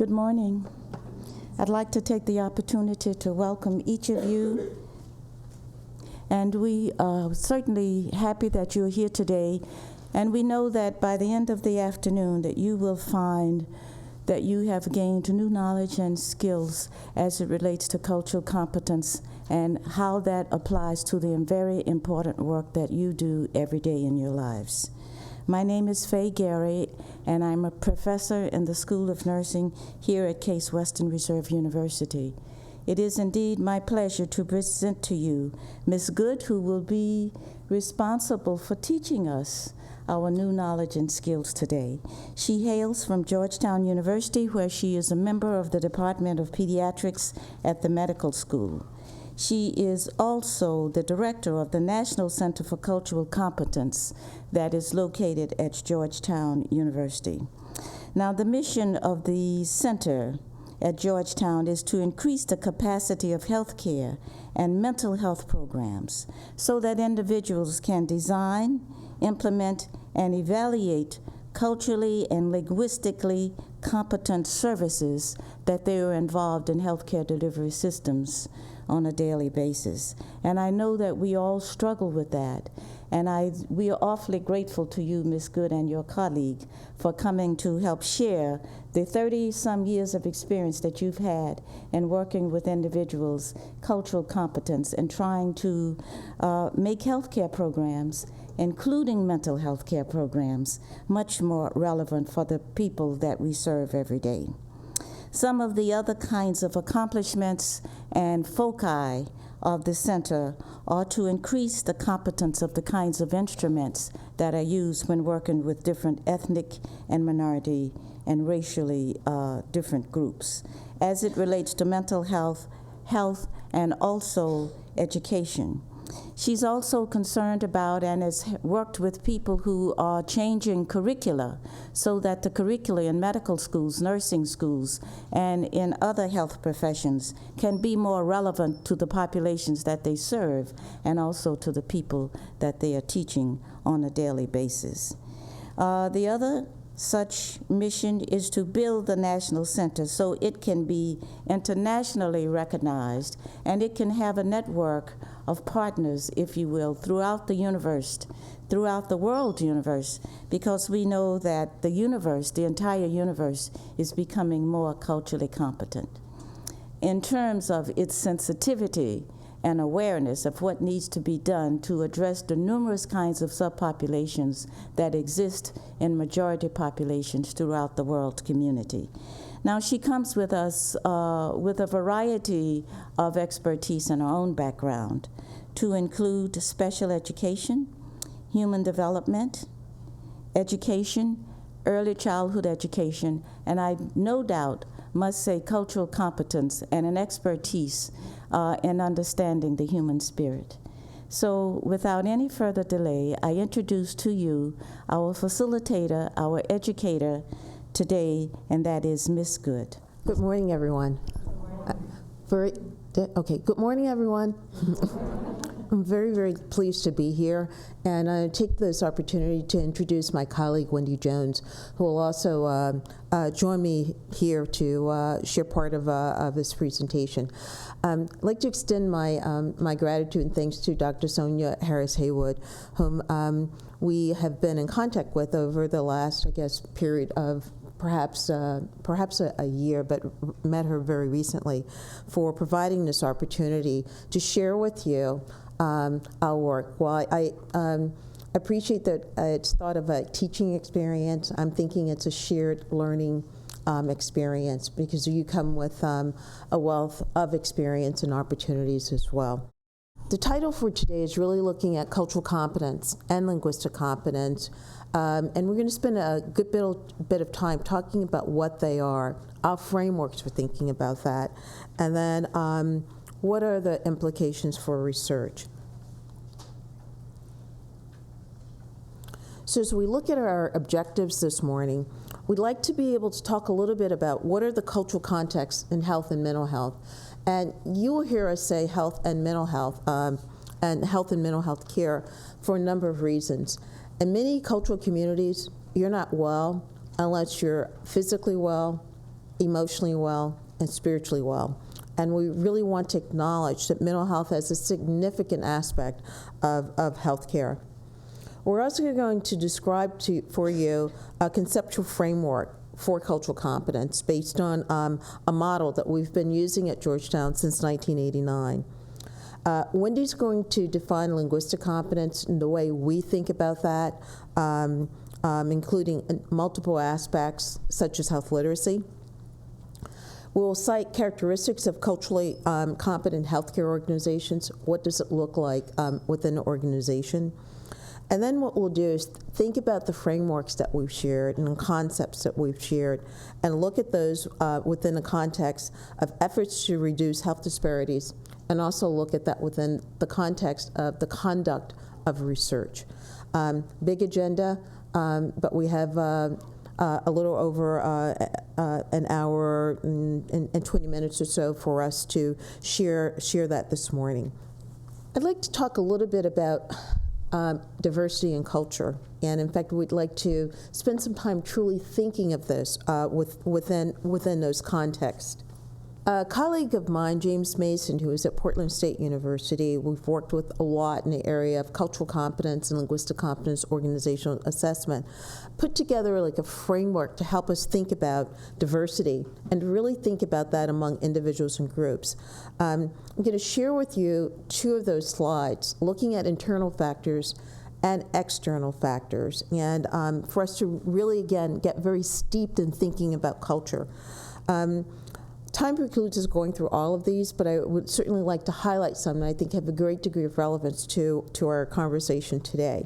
Good morning. I'd like to take the opportunity to welcome each of you, and we are certainly happy that you're here today, and we know that by the end of the afternoon that you will find that you have gained new knowledge and skills as it relates to cultural competence and how that applies to the very important work that you do every day in your lives. My name is Faye Gary, and I'm a professor in the School of Nursing here at Case Western Reserve University. It is indeed my pleasure to present to you Ms. Goode, who will be responsible for teaching us our new knowledge and skills today. She hails from Georgetown University, where she is a member of the Department of Pediatrics at the medical school. She is also the director of the National Center for Cultural Competence that is located at Georgetown University. Now, the mission of the center at Georgetown is to increase the capacity of healthcare and mental health programs so that individuals can design, implement, and evaluate culturally and linguistically competent services that they are involved in healthcare delivery systems on a daily basis. And I know that we all struggle with that. And we are awfully grateful to you, Ms. Goode, and your colleague for coming to help share the 30-some years of experience that you've had in working with individuals, cultural competence, and trying to make healthcare programs, including mental health care programs, much more relevant for the people that we serve every day. Some of the other kinds of accomplishments and foci of the center are to increase the competence of the kinds of instruments that are used when working with different ethnic and minority and racially different groups, as it relates to mental health, and also education. She's also concerned about and has worked with people who are changing curricula so that the curricula in medical schools, nursing schools, and in other health professions can be more relevant to the populations that they serve and also to the people that they are teaching on a daily basis. The other such mission is to build the National Center so it can be internationally recognized and it can have a network of partners, if you will, throughout the universe, throughout the world universe, because we know that the universe, the entire universe, is becoming more culturally competent. In terms of its sensitivity and awareness of what needs to be done to address the numerous kinds of subpopulations that exist in majority populations throughout the world community. Now, she comes with us with a variety of expertise in her own background, to include special education, human development, education, early childhood education, and I no doubt must say cultural competence and an expertise in understanding the human spirit. So without any further delay, I introduce to you our facilitator, our educator today, and that is Ms. Goode. Good morning, everyone. Good morning, everyone. I'm very, very pleased to be here, and I take this opportunity to introduce my colleague, Wendy Jones, who will also join me here to share part of this presentation. I'd like to extend my gratitude and thanks to Dr. Sonia Harris-Haywood, whom we have been in contact with over the last, I guess, period of perhaps a year, but met her very recently, for providing this opportunity to share with you our work. While I appreciate that it's thought of a teaching experience, I'm thinking it's a shared learning experience, because you come with a wealth of experience and opportunities as well. The title for today is really looking at cultural competence and linguistic competence, and we're going to spend a good bit of time talking about what they are, our frameworks for thinking about that, and then what are the implications for research. So as we look at our objectives this morning, we'd like to be able to talk a little bit about what are the cultural contexts in health and mental health. And you will hear us say health and mental health, and health and mental health care for a number of reasons. In many cultural communities, you're not well unless you're physically well, emotionally well, and spiritually well. And we really want to acknowledge that mental health is a significant aspect of healthcare. We're also going to describe for you a conceptual framework for cultural competence based on a model that we've been using at Georgetown since 1989. Wendy's going to define linguistic competence in the way we think about that, including multiple aspects such as health literacy. We'll cite characteristics of culturally competent healthcare organizations. What does it look like within an organization? And then what we'll do is think about the frameworks that we've shared and the concepts that we've shared and look at those within the context of efforts to reduce health disparities, and also look at that within the context of the conduct of research. Big agenda, but we have a little over an hour and 20 minutes or so for us to share that this morning. I'd like to talk a little bit about diversity and culture. And in fact, we'd like to spend some time truly thinking of this within those contexts. A colleague of mine, James Mason, who is at Portland State University, we've worked with a lot in the area of cultural competence and linguistic competence organizational assessment, put together like a framework to help us think about diversity and really think about that among individuals and groups. I'm going to share with you two of those slides, looking at internal factors and external factors, and for us to really, again, get very steeped in thinking about culture. Time precludes us going through all of these, but I would certainly like to highlight some that I think have a great degree of relevance to our conversation today.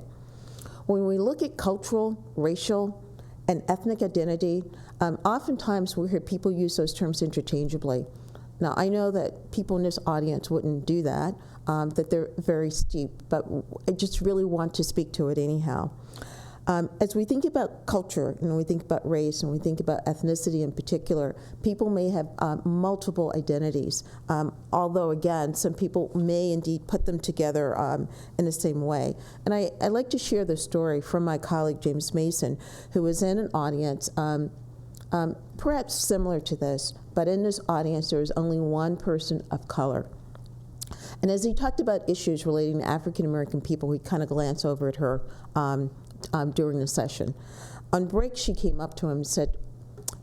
When we look at cultural, racial, and ethnic identity, oftentimes we hear people use those terms interchangeably. Now, I know that people in this audience wouldn't do that, that they're very steep, but I just really want to speak to it anyhow. As we think about culture, and we think about race, and we think about ethnicity in particular, people may have multiple identities, although, again, some people may indeed put them together in the same way. And I'd like to share this story from my colleague, James Mason, who was in an audience perhaps similar to this, but in this audience there was only one person of color. And as he talked about issues relating to African American people, he kind of glanced over at her during the session. On break, she came up to him and said,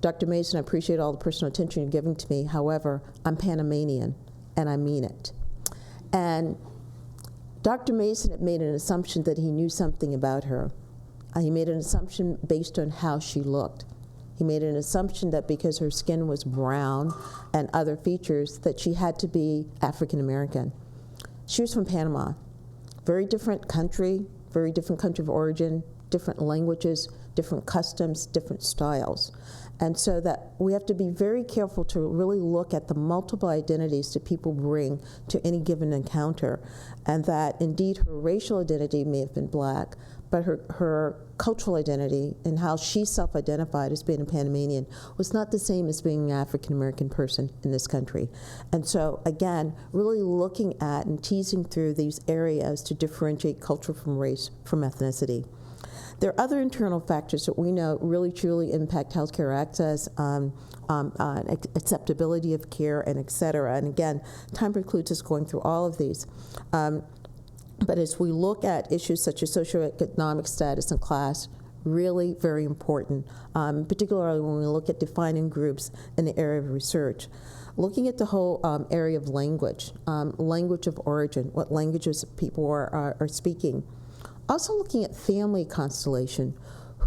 "Dr. Mason, I appreciate all the personal attention you're giving to me. However, I'm Panamanian, and I mean it." And Dr. Mason had made an assumption that he knew something about her. He made an assumption based on how she looked. He made an assumption that because her skin was brown and other features, that she had to be African American. She was from Panama. Very different country of origin, different languages, different customs, different styles. And so that we have to be very careful to really look at the multiple identities that people bring to any given encounter, and that indeed her racial identity may have been black, but her cultural identity and how she self-identified as being a Panamanian was not the same as being an African-American person in this country. And so, again, really looking at and teasing through these areas to differentiate culture from race, from ethnicity. There are other internal factors that we know really truly impact healthcare access, acceptability of care, and et cetera. And again, time precludes us going through all of these. But as we look at issues such as socioeconomic status and class, really very important, particularly when we look at defining groups in the area of research. Looking at the whole area of language, language of origin, what languages people are speaking. Also looking at family constellation.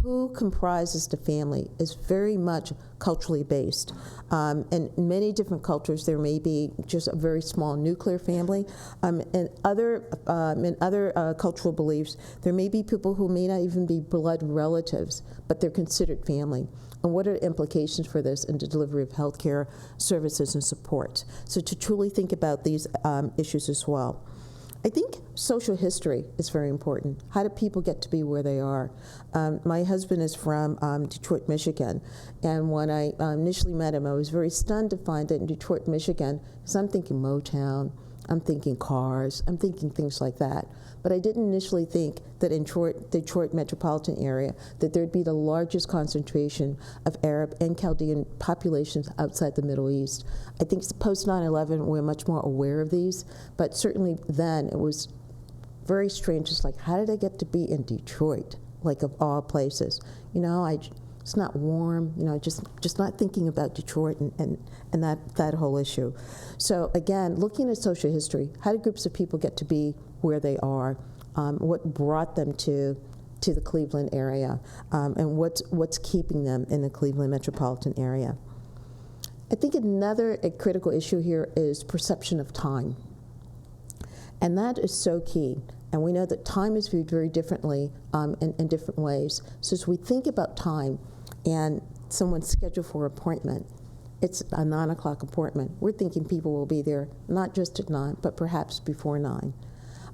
Who comprises the family is very much culturally based. In many different cultures, there may be just a very small nuclear family. In other cultural beliefs, there may be people who may not even be blood relatives, but they're considered family. And what are the implications for this in the delivery of healthcare services and support? So to truly think about these issues as well. I think social history is very important. How do people get to be where they are? My husband is from Detroit, Michigan, and when I initially met him, I was very stunned to find that in Detroit, Michigan, because I'm thinking Motown, I'm thinking cars, I'm thinking things like that. But I didn't initially think that in Detroit metropolitan area that there'd be the largest concentration of Arab and Chaldean populations outside the Middle East. I think post 9/11 we're much more aware of these, but certainly then it was very strange. It's like, how did I get to be in Detroit, like of all places? You know, it's not warm, you know, just not thinking about Detroit and that whole issue. So again, looking at social history, how did groups of people get to be where they are? What brought them to the Cleveland area, and what's keeping them in the Cleveland metropolitan area? I think another critical issue here is perception of time. And that is so key. And we know that time is viewed very differently in different ways. So as we think about time and someone's scheduled for an appointment, it's a 9 o'clock appointment. We're thinking people will be there not just at 9, but perhaps before 9.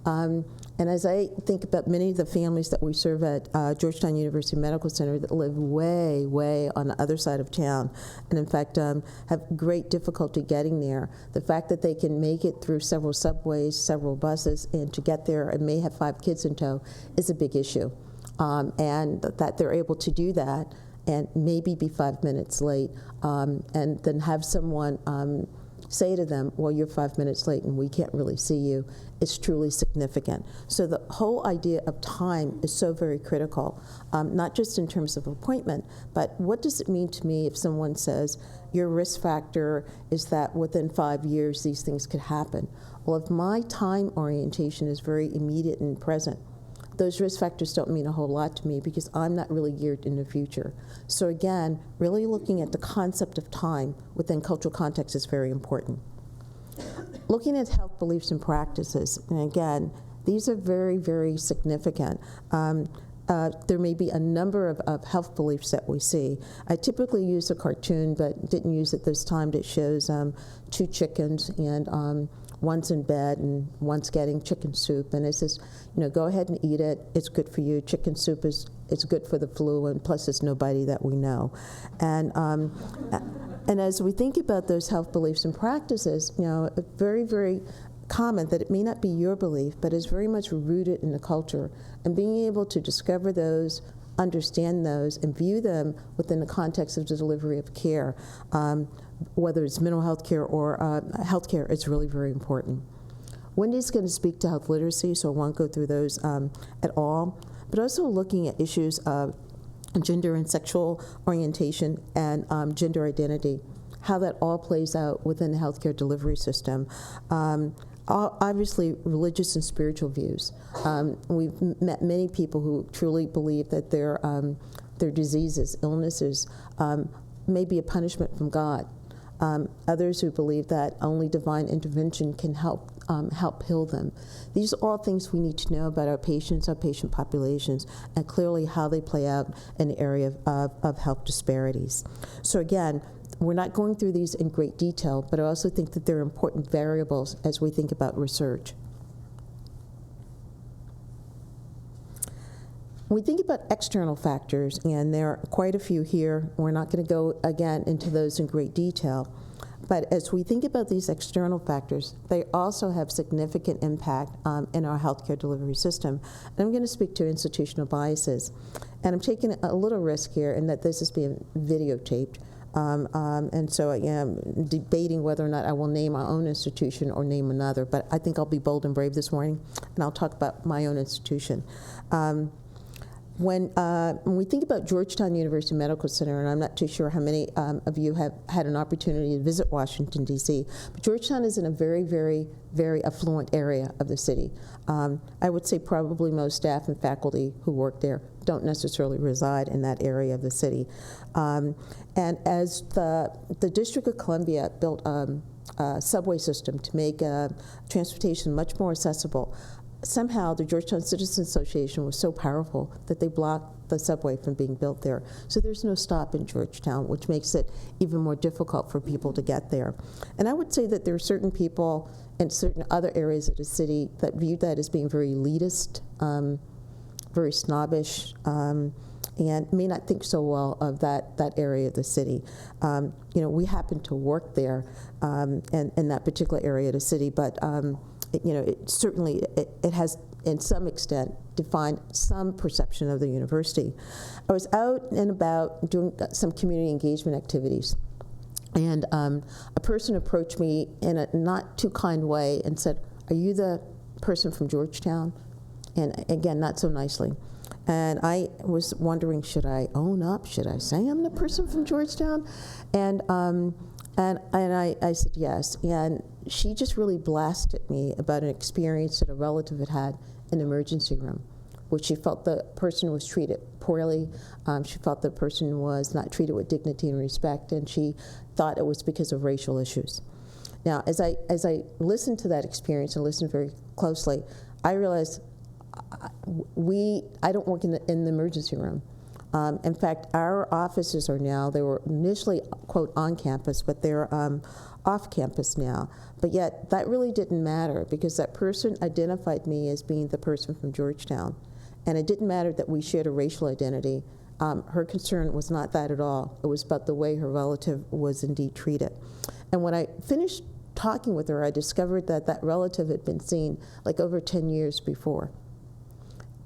And as I think about many of the families that we serve at Georgetown University Medical Center that live way, way on the other side of town, and in fact have great difficulty getting there, the fact that they can make it through several subways, several buses, and to get there and may have 5 kids in tow is a big issue. And that they're able to do that and maybe be 5 minutes late, and then have someone say to them, well, you're 5 minutes late and we can't really see you, is truly significant. So the whole idea of time is so very critical, not just in terms of appointment, but what does it mean to me if someone says, your risk factor is that within 5 years these things could happen? Well, if my time orientation is very immediate and present, those risk factors don't mean a whole lot to me because I'm not really geared in the future. So again, really looking at the concept of time within cultural context is very important. Looking at health beliefs and practices, and again, these are very, very significant. There may be a number of health beliefs that we see. I typically use a cartoon, but didn't use it this time, that shows 2 chickens, and one's in bed and one's getting chicken soup, and it says, you know, go ahead and eat it. It's good for you. Chicken soup is good for the flu, and plus it's nobody that we know. And as we think about those health beliefs and practices, you know, it's very, very common that it may not be your belief, but is very much rooted in the culture, and being able to discover those, understand those, and view them within the context of the delivery of care, whether it's mental health care or health care, is really very important. Wendy's going to speak to health literacy, so I won't go through those at all, but also looking at issues of gender and sexual orientation and gender identity, how that all plays out within the healthcare delivery system. Obviously, religious and spiritual views. We've met many people who truly believe that their diseases, illnesses, may be a punishment from God. Others who believe that only divine intervention can help heal them. These are all things we need to know about our patients, our patient populations, and clearly how they play out in the area of health disparities. So again, we're not going through these in great detail, but I also think that they're important variables as we think about research. When we think about external factors, and there are quite a few here, we're not going to go again into those in great detail, but as we think about these external factors, they also have significant impact in our healthcare delivery system. And I'm going to speak to institutional biases. And I'm taking a little risk here in that this is being videotaped. And so I am debating whether or not I will name our own institution or name another, but I think I'll be bold and brave this morning, and I'll talk about my own institution. When we think about Georgetown University Medical Center, and I'm not too sure how many of you have had an opportunity to visit Washington, D.C., but Georgetown is in a very, very, very affluent area of the city. I would say probably most staff and faculty who work there don't necessarily reside in that area of the city. And as the District of Columbia built a subway system to make transportation much more accessible, somehow the Georgetown Citizens Association was so powerful that they blocked the subway from being built there. So there's no stop in Georgetown, which makes it even more difficult for people to get there. And I would say that there are certain people in certain other areas of the city that view that as being very elitist, very snobbish, and may not think so well of that area of the city. We happen to work there in that particular area of the city, but it has, in some extent, defined some perception of the university. I was out and about doing some community engagement activities, and a person approached me in a not too kind way and said, "Are you the person from Georgetown?" And again, not so nicely. And I was wondering, should I own up? Should I say I'm the person from Georgetown? And I said yes. And she just really blasted me about an experience that a relative had had in the emergency room, which she felt the person was treated poorly. She felt the person was not treated with dignity and respect, and she thought it was because of racial issues. Now, as I listened to that experience and listened very closely, I realized I don't work in the emergency room. In fact, our offices are now, they were initially, quote, on campus, but they're off campus now. But yet, that really didn't matter because that person identified me as being the person from Georgetown. And it didn't matter that we shared a racial identity. Her concern was not that at all. It was about the way her relative was indeed treated. And when I finished talking with her, I discovered that that relative had been seen like over 10 years before.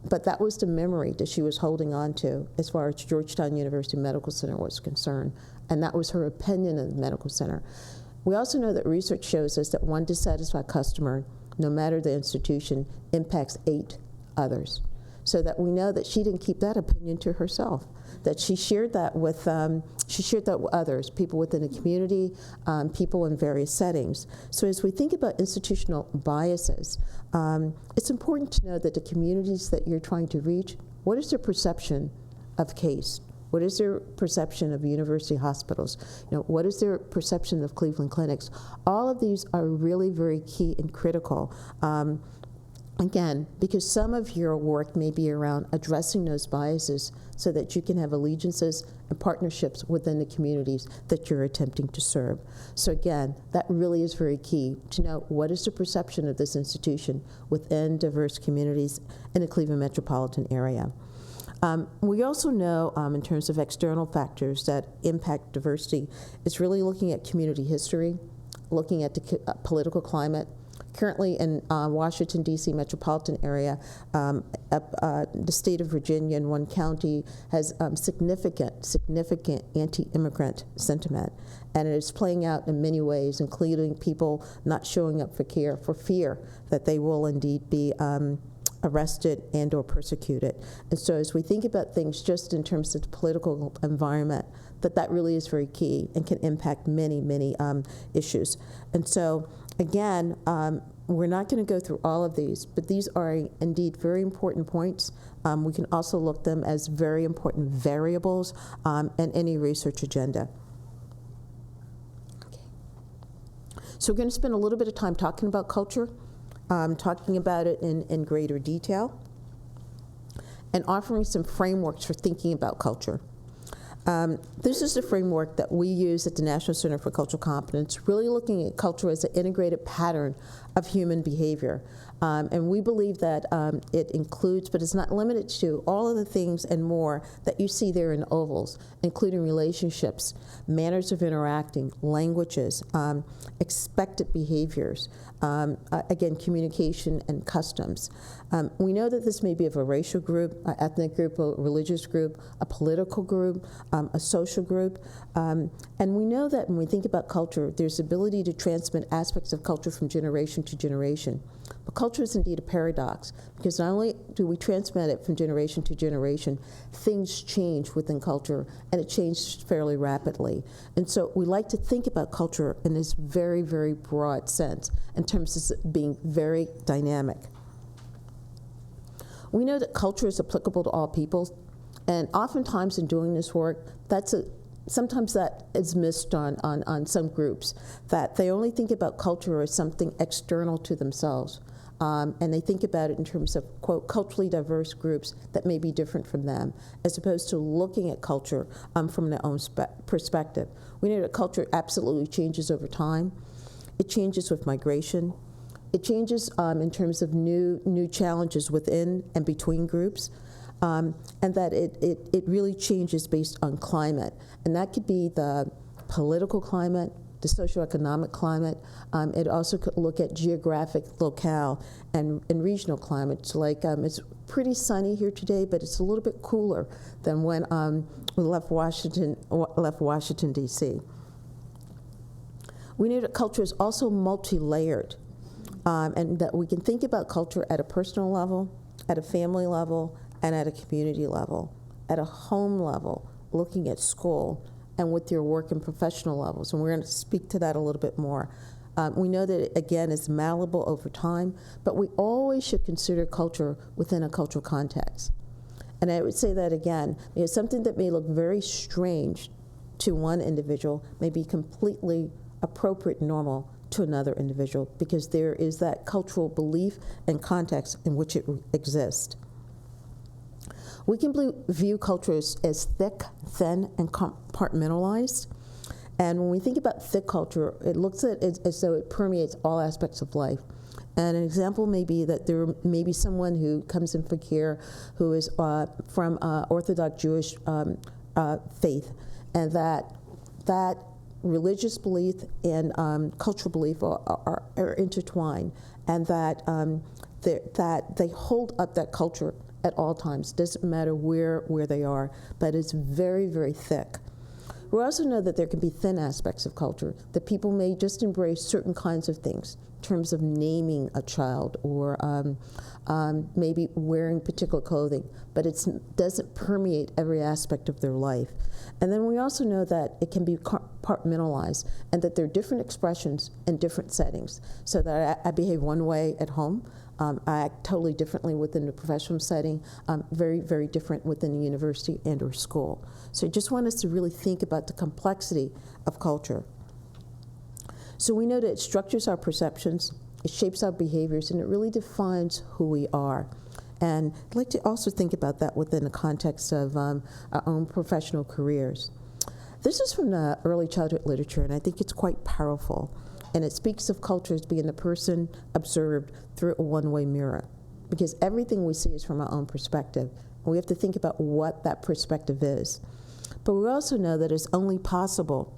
But that was the memory that she was holding on to as far as Georgetown University Medical Center was concerned. And that was her opinion of the medical center. We also know that research shows us that one dissatisfied customer, no matter the institution, impacts 8 others. So that we know that she didn't keep that opinion to herself, that she shared that with others, people within the community, people in various settings. So as we think about institutional biases, it's important to know that the communities that you're trying to reach, what is their perception of case? What is their perception of university hospitals? What is their perception of Cleveland clinics? All of these are really very key and critical. Again, because some of your work may be around addressing those biases so that you can have allegiances and partnerships within the communities that you're attempting to serve. So again, that really is very key to know what is the perception of this institution within diverse communities in the Cleveland metropolitan area. We also know in terms of external factors that impact diversity, it's really looking at community history, looking at the political climate. Currently in Washington, D.C. metropolitan area, the state of Virginia in one county has significant anti-immigrant sentiment. And it is playing out in many ways, including people not showing up for care for fear that they will indeed be arrested and or persecuted. And so as we think about things just in terms of the political environment, that really is very key and can impact many issues. And so again, we're not going to go through all of these, but these are indeed very important points. We can also look them as very important variables in any research agenda. Okay. So we're going to spend a little bit of time talking about culture, talking about it in greater detail, and offering some frameworks for thinking about culture. This is the framework that we use at the National Center for Cultural Competence, really looking at culture as an integrated pattern of human behavior. And we believe that it includes, but it's not limited to, all of the things and more that you see there in ovals, including relationships, manners of interacting, languages, expected behaviors, again, communication and customs. We know that this may be of a racial group, an ethnic group, a religious group, a political group, a social group. And we know that when we think about culture, there's ability to transmit aspects of culture from generation to generation. But culture is indeed a paradox, because not only do we transmit it from generation to generation, things change within culture, and it changes fairly rapidly. And so we like to think about culture in this very, very broad sense, in terms of being very dynamic. We know that culture is applicable to all people, and oftentimes in doing this work, sometimes that is missed on some groups, that they only think about culture as something external to themselves. And they think about it in terms of, quote, culturally diverse groups that may be different from them, as opposed to looking at culture from their own perspective. We know that culture absolutely changes over time. It changes with migration. It changes in terms of new challenges within and between groups. and that it really changes based on climate. And that could be the political climate, the socioeconomic climate. It also could look at geographic locale and regional climates. Like it's pretty sunny here today, but it's a little bit cooler than when we left Washington D.C. We know that culture is also multi-layered, and that we can think about culture at a personal level, at a family level, and at a community level, at a home level, looking at school, and with your work and professional levels. And we're going to speak to that a little bit more. We know that it, again, is malleable over time, but we always should consider culture within a cultural context. And I would say that again, something that may look very strange to one individual may be completely appropriate and normal to another individual, because there is that cultural belief and context in which it exists. We can view culture as thick, thin, and compartmentalized. And when we think about thick culture, it looks at it as though it permeates all aspects of life. And an example may be that there may be someone who comes in for care who is from Orthodox Jewish faith, and that religious belief and cultural belief are intertwined, and that they hold up that culture at all times. Doesn't matter where they are, but it's very, very thick. We also know that there can be thin aspects of culture, that people may just embrace certain kinds of things in terms of naming a child or maybe wearing particular clothing, but it doesn't permeate every aspect of their life. And then we also know that it can be compartmentalized, and that there are different expressions in different settings. So that I behave one way at home, I act totally differently within the professional setting, very, very different within a university and or school. So I just want us to really think about the complexity of culture. So we know that it structures our perceptions, it shapes our behaviors, and it really defines who we are. And I'd like to also think about that within the context of our own professional careers. This is from the early childhood literature, and I think it's quite powerful. And it speaks of culture as being the person observed through a one-way mirror, because everything we see is from our own perspective. And we have to think about what that perspective is. But we also know that it's only possible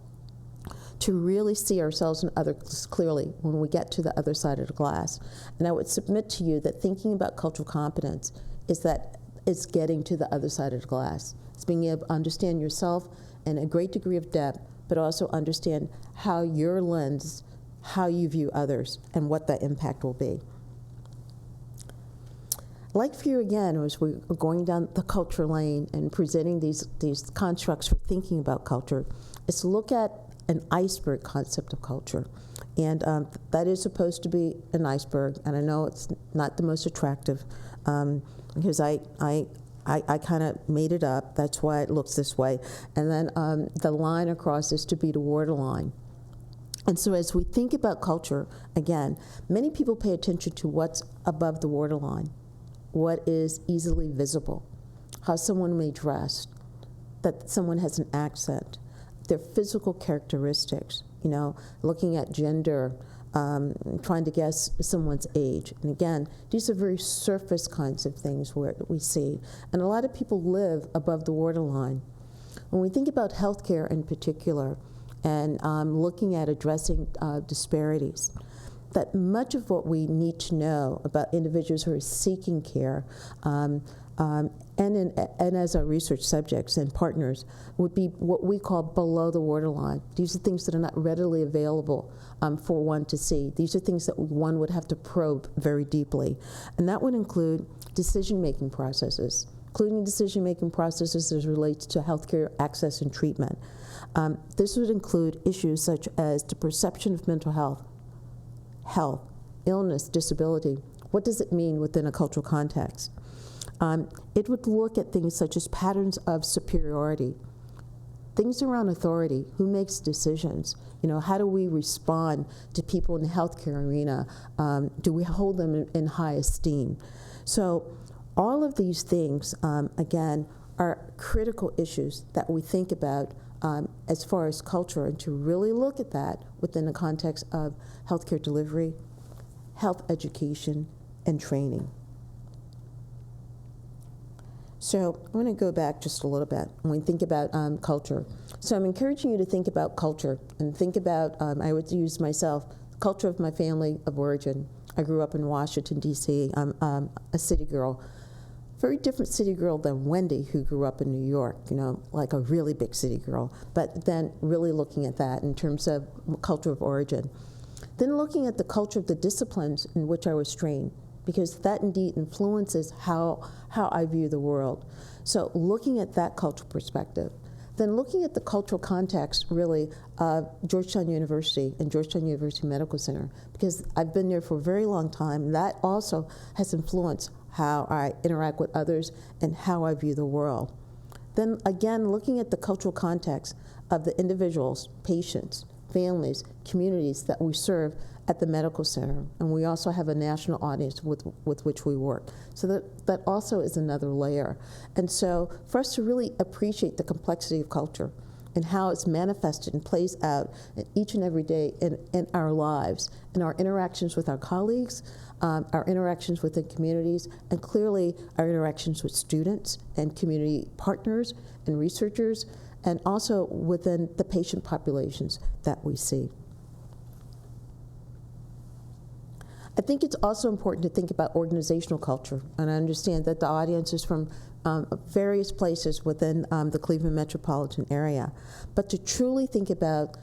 to really see ourselves and others clearly when we get to the other side of the glass. And I would submit to you that thinking about cultural competence is that it's getting to the other side of the glass. It's being able to understand yourself in a great degree of depth, but also understand how your lens, how you view others, and what that impact will be. I'd like for you again, as we're going down the culture lane and presenting these constructs for thinking about culture, is to look at an iceberg concept of culture. And that is supposed to be an iceberg, and I know it's not the most attractive, because I kind of made it up. That's why it looks this way. And then the line across is to be the waterline. And so as we think about culture, again, many people pay attention to what's above the waterline, what is easily visible, how someone may dress, that someone has an accent, their physical characteristics, looking at gender, trying to guess someone's age. And again, these are very surface kinds of things where we see. And a lot of people live above the waterline. When we think about healthcare in particular, and looking at addressing disparities, that much of what we need to know about individuals who are seeking care and as our research subjects and partners would be what we call below the waterline. These are things that are not readily available for one to see. These are things that one would have to probe very deeply. And that would include decision-making processes, including decision-making processes as relates to healthcare access and treatment. This would include issues such as the perception of mental health, illness, disability. What does it mean within a cultural context? It would look at things such as patterns of superiority, things around authority, who makes decisions, how do we respond to people in the healthcare arena? Do we hold them in high esteem? So all of these things, again, are critical issues that we think about as far as culture, and to really look at that within the context of healthcare delivery, health education, and training. So I want to go back just a little bit when we think about culture. So I'm encouraging you to think about culture and think about, I would use myself, the culture of my family of origin. I grew up in Washington, D.C. I'm a city girl. Very different city girl than Wendy, who grew up in New York, like a really big city girl. But then really looking at that in terms of culture of origin. Then looking at the culture of the disciplines in which I was trained, because that indeed influences how I view the world. So looking at that cultural perspective. Then looking at the cultural context, really, of Georgetown University and Georgetown University Medical Center, because I've been there for a very long time, and that also has influenced how I interact with others and how I view the world. Then again, looking at the cultural context of the individuals, patients, families, communities that we serve at the medical center. And we also have a national audience with which we work. So that also is another layer. And so for us to really appreciate the complexity of culture and how it's manifested and plays out each and every day in our lives, in our interactions with our colleagues, our interactions within communities, and clearly our interactions with students and community partners and researchers, and also within the patient populations that we see. I think it's also important to think about organizational culture, and I understand that the audience is from various places within the Cleveland metropolitan area, but to truly think about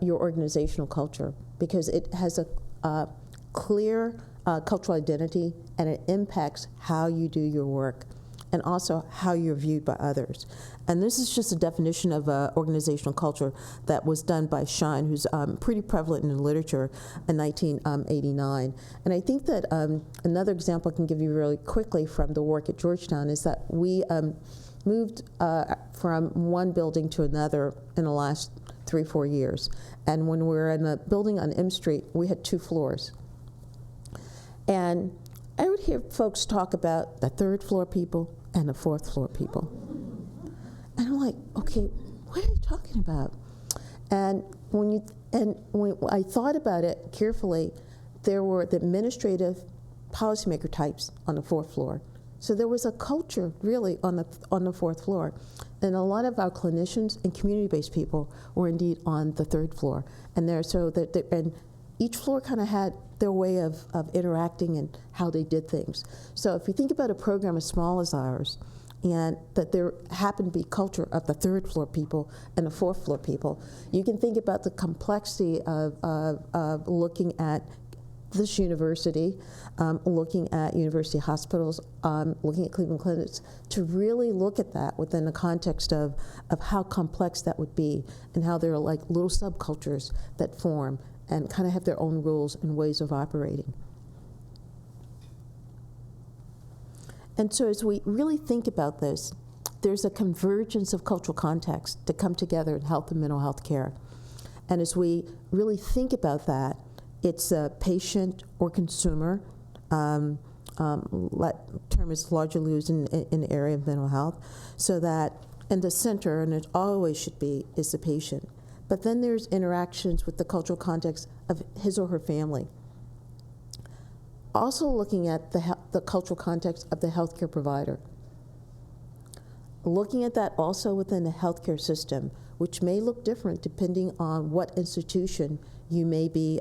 your organizational culture, because it has a clear cultural identity, and it impacts how you do your work and also how you're viewed by others. And this is just a definition of organizational culture that was done by Shine, who's pretty prevalent in the literature in 1989. And I think that another example I can give you really quickly from the work at Georgetown is that we moved from one building to another in the last 3-4 years. And when we were in a building on M Street, we had 2 floors. And I would hear folks talk about the 3rd floor people and the 4th floor people. And I'm like, okay, what are you talking about? And when I thought about it carefully, there were the administrative policymaker types on the 4th floor. So there was a culture really on the 4th floor. And a lot of our clinicians and community-based people were indeed on the 3rd floor. And and each floor kind of had their way of interacting and how they did things. So if you think about a program as small as ours, and that there happened to be culture of the 3rd floor people and the 4th floor people, you can think about the complexity of looking at this university, looking at university hospitals, looking at Cleveland Clinics, to really look at that within the context of how complex that would be, and how there are like little subcultures that form and kind of have their own rules and ways of operating. And so as we really think about this, there's a convergence of cultural contexts to come together in health and mental health care. And as we really think about that, it's a patient or consumer, that term is largely used in the area of mental health, so that in the center, and it always should be, is the patient. But then there's interactions with the cultural context of his or her family. Also looking at the cultural context of the healthcare provider. Looking at that also within the healthcare system, which may look different depending on what institution you may be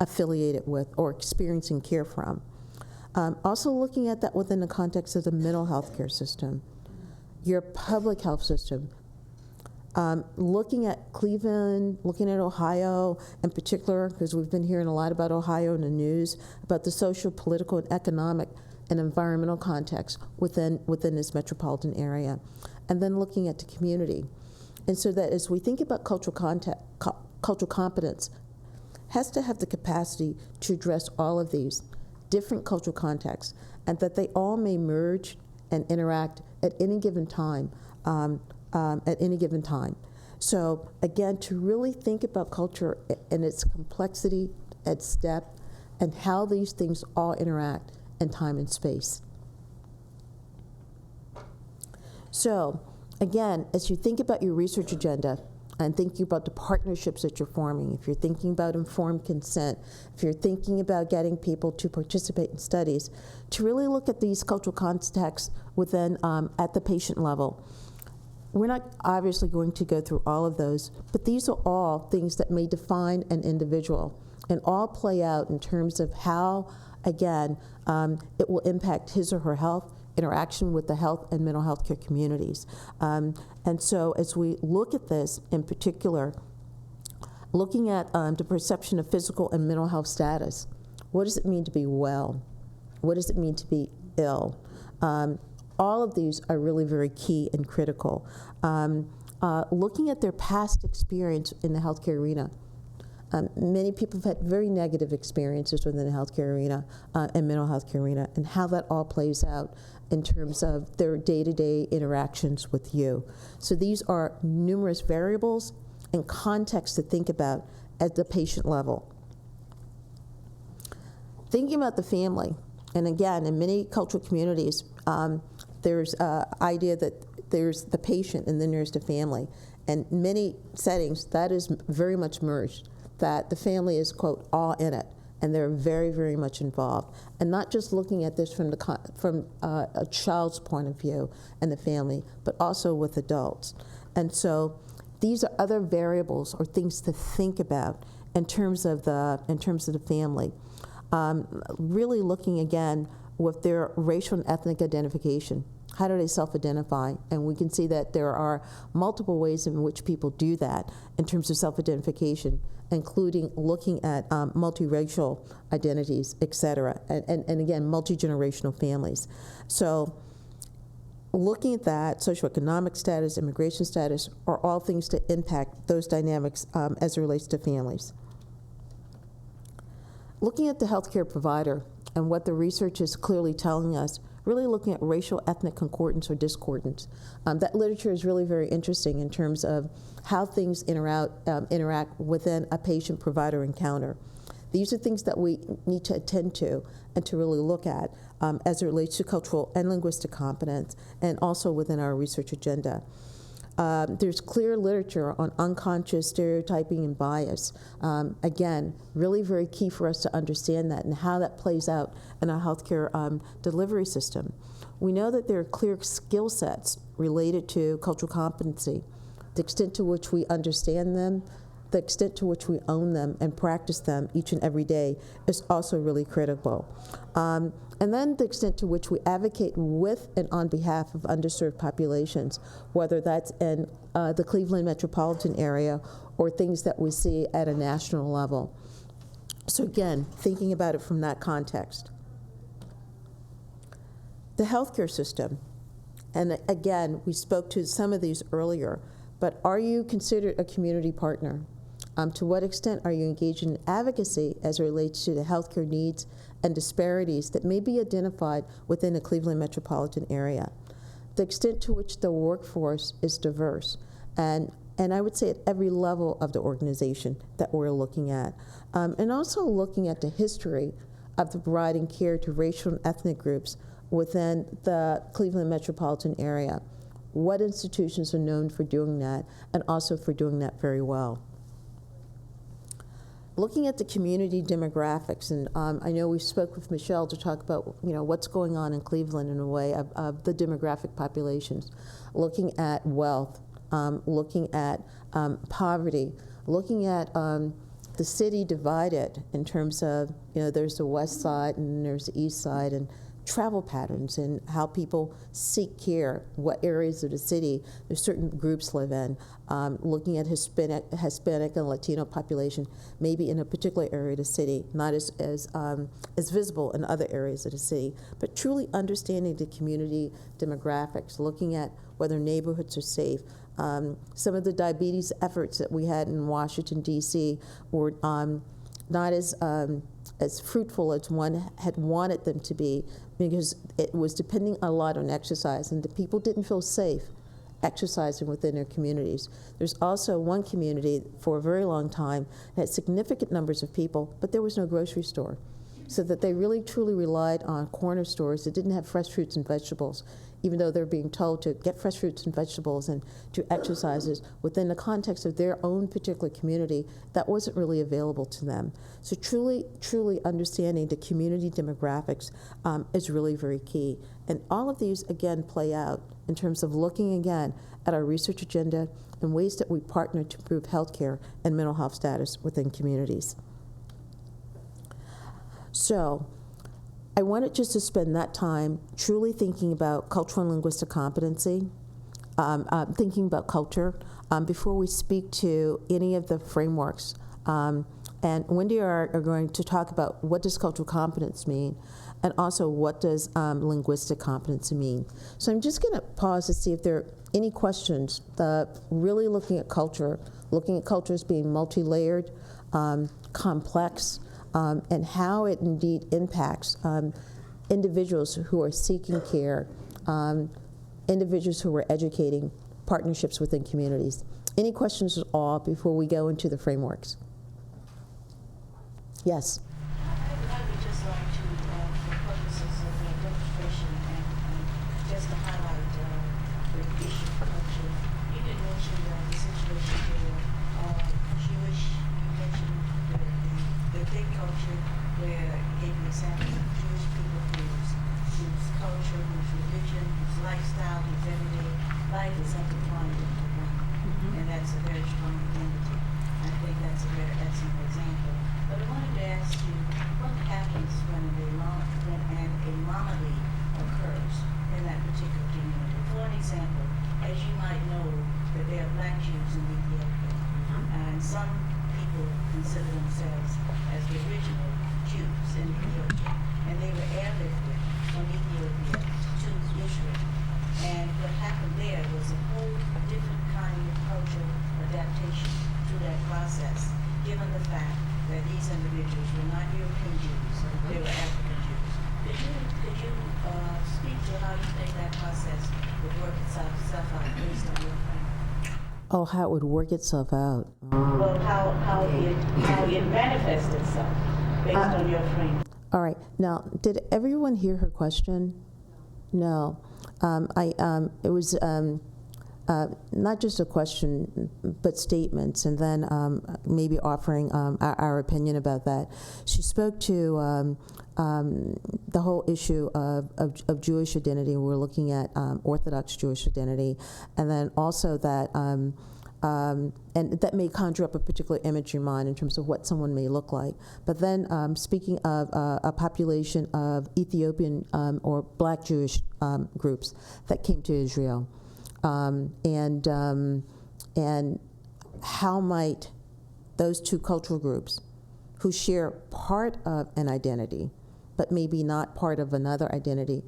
affiliated with or experiencing care from. Also looking at that within the context of the mental health care system, your public health system, looking at Cleveland, looking at Ohio in particular, because we've been hearing a lot about Ohio in the news, about the social, political, and economic and environmental context within this metropolitan area. And then looking at the community. And so that as we think about cultural competence, has to have the capacity to address all of these different cultural contexts, and that they all may merge and interact at any given time. So again, to really think about culture and its complexity, its depth, and how these things all interact in time and space. So again, as you think about your research agenda, and thinking about the partnerships that you're forming, if you're thinking about informed consent, if you're thinking about getting people to participate in studies, to really look at these cultural contexts within at the patient level. We're not obviously going to go through all of those, but these are all things that may define an individual and all play out in terms of how, again, it will impact his or her health, interaction with the health and mental health care communities. And so as we look at this in particular, looking at the perception of physical and mental health status, what does it mean to be well? What does it mean to be ill? All of these are really very key and critical. Looking at their past experience in the healthcare arena, many people have had very negative experiences within the healthcare arena and mental health care arena, and how that all plays out in terms of their day-to-day interactions with you. So these are numerous variables and contexts to think about at the patient level. Thinking about the family, and again, in many cultural communities, there's an idea that there's the patient and then there's the family. And in many settings, that is very much merged, that the family is, quote, all in it, and they're very, very much involved. And not just looking at this from a child's point of view and the family, but also with adults. And so these are other variables or things to think about in terms of the family. Really looking again with their racial and ethnic identification. How do they self-identify? And we can see that there are multiple ways in which people do that in terms of self-identification, including looking at multiracial identities, et cetera, and again, multi-generational families. So looking at that, socioeconomic status, immigration status, are all things to impact those dynamics as it relates to families. Looking at the healthcare provider and what the research is clearly telling us, really looking at racial ethnic concordance or discordance. That literature is really very interesting in terms of how things interact within a patient-provider encounter. These are things that we need to attend to and to really look at as it relates to cultural and linguistic competence, and also within our research agenda. There's clear literature on unconscious stereotyping and bias. Again, really very key for us to understand that and how that plays out in our healthcare delivery system. We know that there are clear skill sets related to cultural competency. The extent to which we understand them, the extent to which we own them and practice them each and every day is also really critical. And then the extent to which we advocate with and on behalf of underserved populations, whether that's in the Cleveland metropolitan area or things that we see at a national level. So again, thinking about it from that context. The healthcare system, and again, we spoke to some of these earlier, but are you considered a community partner? To what extent are you engaged in advocacy as it relates to the healthcare needs and disparities that may be identified within the Cleveland metropolitan area? The extent to which the workforce is diverse, and I would say at every level of the organization that we're looking at. And also looking at the history of the providing care to racial and ethnic groups within the Cleveland metropolitan area. What institutions are known for doing that, and also for doing that very well. Looking at the community demographics, and I know we spoke with Michelle to talk about what's going on in Cleveland in a way of the demographic populations. Looking at wealth, looking at poverty, looking at the city divided in terms of there's the west side and there's the east side, and travel patterns and how people seek care, what areas of the city there's certain groups live in, looking at Hispanic and Latino population, maybe in a particular area of the city, not as visible in other areas of the city, but truly understanding the community demographics, looking at whether neighborhoods are safe. Some of the diabetes efforts that we had in Washington, D.C. were not as fruitful as one had wanted them to be, because it was depending a lot on exercise, and the people didn't feel safe exercising within their communities. There's also one community for a very long time that had significant numbers of people, but there was no grocery store. so that they really truly relied on corner stores that didn't have fresh fruits and vegetables, even though they're being told to get fresh fruits and vegetables and do exercises within the context of their own particular community. That wasn't really available to them. So truly understanding the community demographics is really very key. And all of these, again, play out in terms of looking again at our research agenda and ways that we partner to improve healthcare and mental health status within communities. So I wanted just to spend that time truly thinking about cultural and linguistic competency, thinking about culture, before we speak to any of the frameworks. And Wendy are going to talk about what does cultural competence mean, and also what does linguistic competency mean. So I'm just going to pause to see if there are any questions, really looking at culture as being multi-layered, complex, and how it indeed impacts individuals who are seeking care, individuals who are educating, partnerships within communities. Any questions at all before we go into the frameworks? Yes? I would just like to, for purposes of the demonstration and just to highlight the issue of culture, you did mention the situation where Jewish, you mentioned the big culture where you gave an example of Jewish people whose culture, whose religion, whose lifestyle, whose everyday life is intertwined into one. And that's a very strong identity. I think that's a very excellent example. But I wanted to ask you, what happens when an anomaly occurs in that particular community? For an example, as you might know, that there are black Jews in Ethiopia, and some people consider themselves as the original Jews in Ethiopia, and they were airlifted from Ethiopia to Israel. And what happened there was a whole different kind of cultural adaptation to that process, given the fact that these individuals were not European Jews, they were African Jews. Could you speak to how you think that process would work itself out based on your framework? Oh, how it would work itself out. Well, how it manifests itself based on your framework. All right. Now, did everyone hear her question? No. It was not just a question, but statements, and then maybe offering our opinion about that. She spoke to the whole issue of Jewish identity. We're looking at Orthodox Jewish identity, and then also that, and that may conjure up a particular image in your mind in terms of what someone may look like. But then speaking of a population of Ethiopian or Black Jewish groups that came to Israel. And how might those two cultural groups who share part of an identity, but maybe not part of another identity,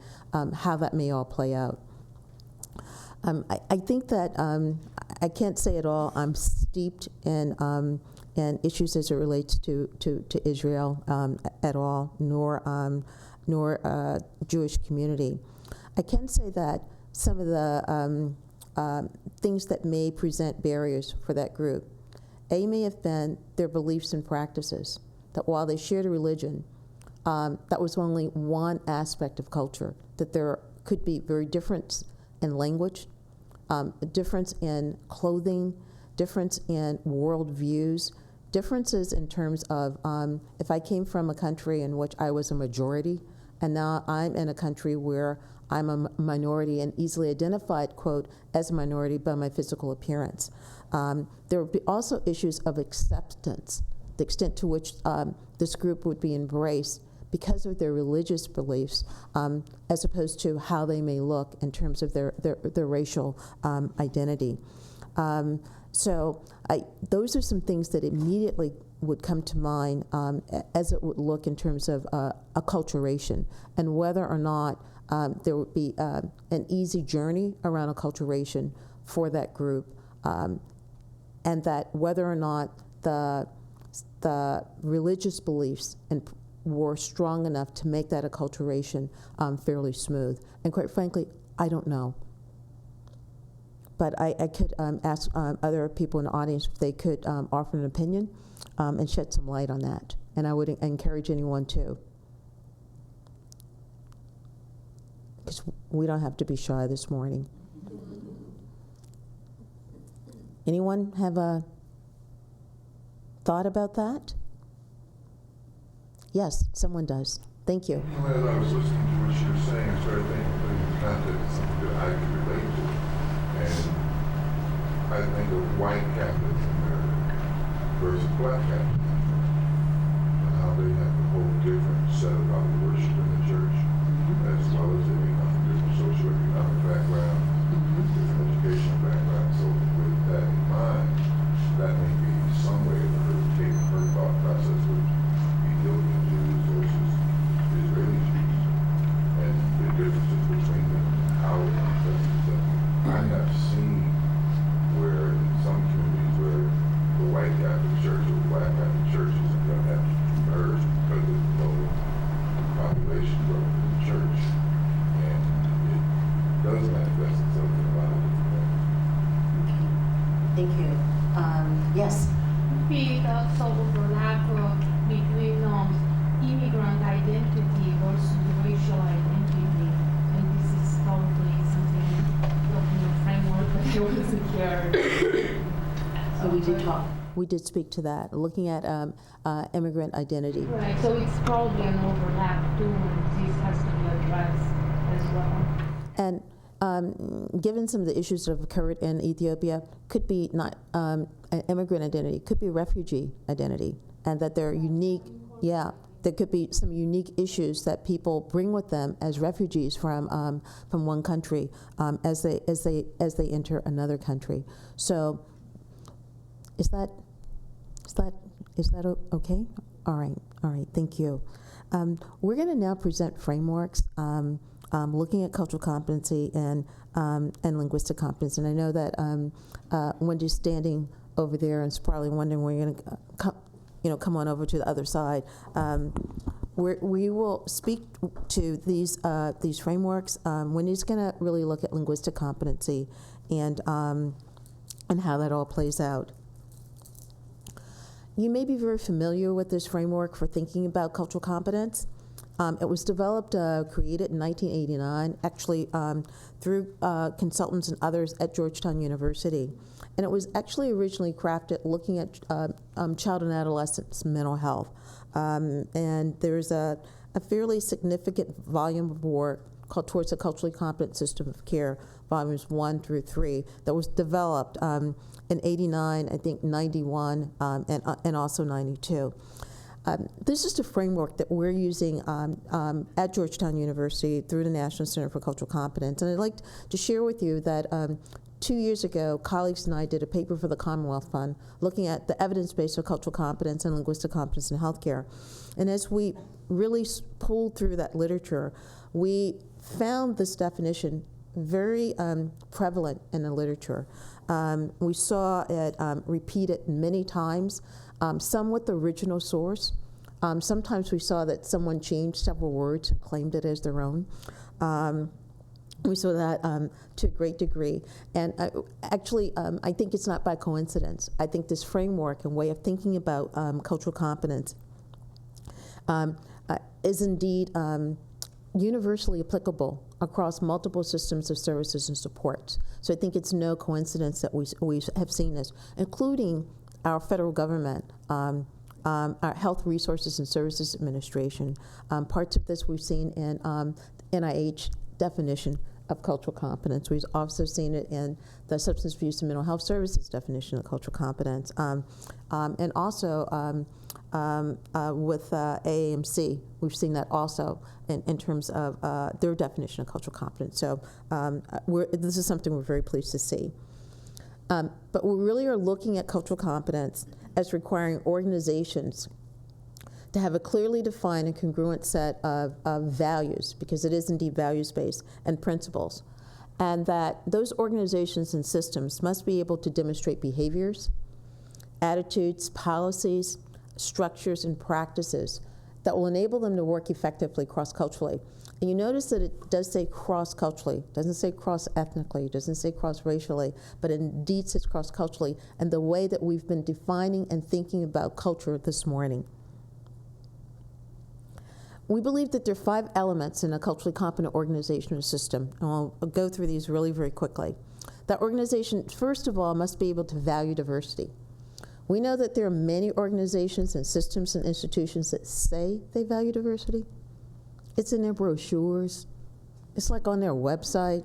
how that may all play out. I think that I can't say at all I'm steeped in issues as it relates to Israel at all, nor Jewish community. I can say that some of the things that may present barriers for that group, may have been their beliefs and practices, that while they shared a religion, that was only one aspect of culture, that there could be very difference in language, difference in clothing, difference in worldviews, differences in terms of if I came from a country in which I was a majority, and now I'm in a country where I'm a minority and easily identified, quote, as a minority by my physical appearance. There would be also issues of acceptance, the extent to which this group would be embraced because of their religious beliefs, as opposed to how they may look in terms of their racial identity. So those are some things that immediately would come to mind as it would look in terms of acculturation, and whether or not there would be an easy journey around acculturation for that group, and that whether or not the religious beliefs were strong enough to make that acculturation fairly smooth. And quite frankly, I don't know. But I could ask other people in the audience if they could offer an opinion and shed some light on that. And I would encourage anyone to. because we don't have to be shy this morning. Anyone have a thought about that? Yes, someone does. Thank you. Well, as I was listening to what you were saying, I started thinking, putting in context something that I could relate to. And I think of white Catholics in America versus black Catholics, and how they have a whole different set of how they worship in the church, as well as they come from different socioeconomic backgrounds, different educational backgrounds. So with that in mind, that may be some way of her taking her thought process with Ethiopian Jews versus Israeli Jews, and the differences between them, how it manifests itself. I have seen where in some communities where the white Catholic Church or the black Catholic churches have merged because of the low population growth in the church, and it does manifest itself in a lot of different ways. Thank you. Yes. Be also overlap between immigrant identity versus racial identity, and this is probably something of the framework that you wasn't here. So we did talk. We did speak to that, looking at immigrant identity. Right, so it's probably an overlap too, and this has to be addressed as well. And given some of the issues that have occurred in Ethiopia, could be not an immigrant identity, could be refugee identity, and that there are unique, there could be some unique issues that people bring with them as refugees from one country as they enter another country. So, is that okay? All right. Thank you. We're going to now present frameworks. Looking at cultural competency and linguistic competence. And I know that Wendy's standing over there and is probably wondering where you're going to come on over to the other side. We will speak to these frameworks. Wendy's going to really look at linguistic competency and how that all plays out. You may be very familiar with this framework for thinking about cultural competence. It was developed, created in 1989, actually through consultants and others at Georgetown University. And it was actually originally crafted looking at child and adolescents' mental health. And there's a fairly significant volume of work called Towards a Culturally Competent System of Care, volumes 1 through 3, that was developed in 89, I think 91, and also 92. This is the framework that we're using at Georgetown University through the National Center for Cultural Competence. And I'd like to share with you that 2 years ago, colleagues and I did a paper for the Commonwealth Fund looking at the evidence base of cultural competence and linguistic competence in healthcare. And as we really pulled through that literature, we found this definition very prevalent in the literature. We saw it repeated many times, some with the original source. Sometimes we saw that someone changed several words and claimed it as their own. We saw that to a great degree. And actually, I think it's not by coincidence. I think this framework and way of thinking about cultural competence is indeed universally applicable across multiple systems of services and supports. So I think it's no coincidence that we have seen this, including our federal government, our Health Resources and Services Administration. Parts of this we've seen in NIH definition of cultural competence. We've also seen it in the Substance Abuse and Mental Health Services definition of cultural competence, and also with AAMC, we've seen that also in terms of their definition of cultural competence. So this is something we're very pleased to see. But we really are looking at cultural competence as requiring organizations to have a clearly defined and congruent set of values, because it is indeed values-based, and principles. And that those organizations and systems must be able to demonstrate behaviors, attitudes, policies, structures, and practices that will enable them to work effectively cross-culturally. And you notice that it does say cross-culturally. It doesn't say cross-ethnically. It doesn't say cross-racially. But it indeed says cross-culturally, and the way that we've been defining and thinking about culture this morning. We believe that there are 5 elements in a culturally competent organizational system, and I'll go through these really very quickly. That organization, first of all, must be able to value diversity. We know that there are many organizations and systems and institutions that say they value diversity. It's in their brochures. It's like on their website.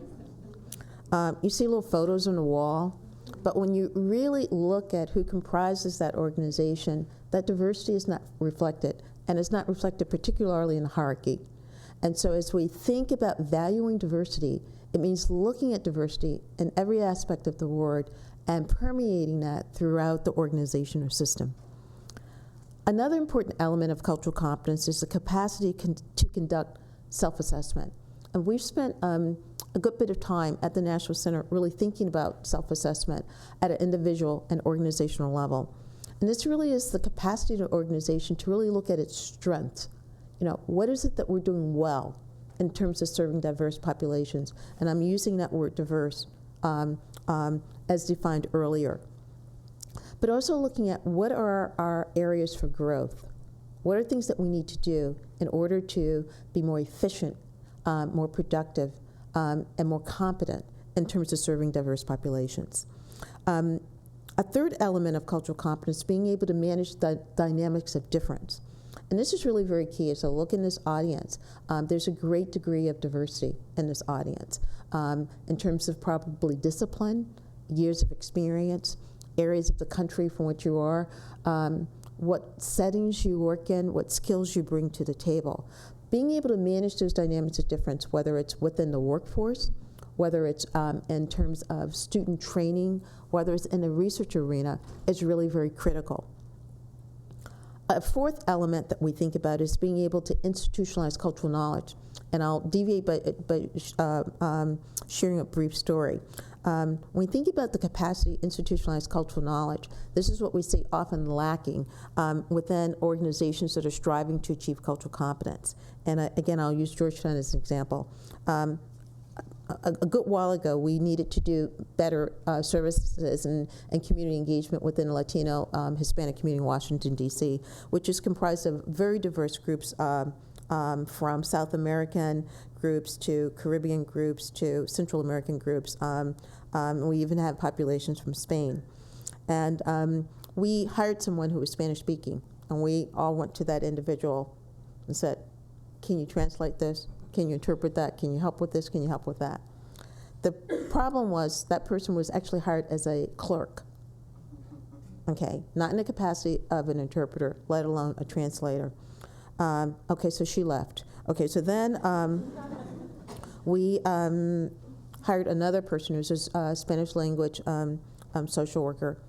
You see little photos on the wall. But when you really look at who comprises that organization, that diversity is not reflected, and it's not reflected particularly in hierarchy. And so as we think about valuing diversity, it means looking at diversity in every aspect of the word and permeating that throughout the organization or system. Another important element of cultural competence is the capacity to conduct self-assessment. And we've spent a good bit of time at the National Center really thinking about self-assessment at an individual and organizational level. And this really is the capacity of an organization to really look at its strengths. You know, what is it that we're doing well in terms of serving diverse populations? And I'm using that word diverse as defined earlier. But also looking at what are our areas for growth? What are things that we need to do in order to be more efficient, more productive, and more competent in terms of serving diverse populations? A third element of cultural competence is being able to manage the dynamics of difference. And this is really very key. As I look in this audience, there's a great degree of diversity in this audience in terms of probably discipline, years of experience, areas of the country from which you are, what settings you work in, what skills you bring to the table. Being able to manage those dynamics of difference, whether it's within the workforce, whether it's in terms of student training, whether it's in the research arena, is really very critical. A fourth element that we think about is being able to institutionalize cultural knowledge. And I'll deviate by sharing a brief story. When we think about the capacity to institutionalize cultural knowledge, this is what we see often lacking within organizations that are striving to achieve cultural competence. And again, I'll use Georgetown as an example. A good while ago, we needed to do better services and community engagement within the Latino Hispanic community in Washington, D.C., which is comprised of very diverse groups from South American groups to Caribbean groups to Central American groups. We even have populations from Spain. And we hired someone who was Spanish speaking, and we all went to that individual and said, can you translate this? Can you interpret that? Can you help with this? Can you help with that? The problem was that person was actually hired as a clerk, okay, not in the capacity of an interpreter, let alone a translator. Okay, so she left. Okay, so then we hired another person who's a Spanish language social worker,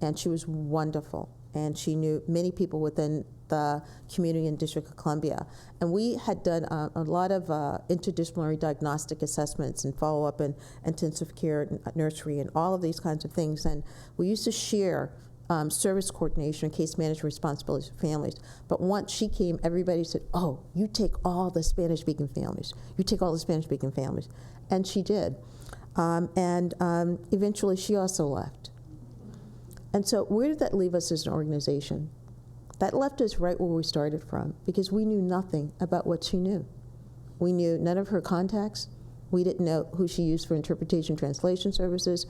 and she was wonderful, and she knew many people within the community in District of Columbia. And we had done a lot of interdisciplinary diagnostic assessments and follow-up and intensive care nursery and all of these kinds of things. And we used to share service coordination and case management responsibilities for families. But once she came, everybody said, oh, you take all the Spanish-speaking families. You take all the Spanish-speaking families. And she did. Eventually she also left. And so where did that leave us as an organization? That left us right where we started from, because we knew nothing about what she knew. We knew none of her contacts. We didn't know who she used for interpretation translation services.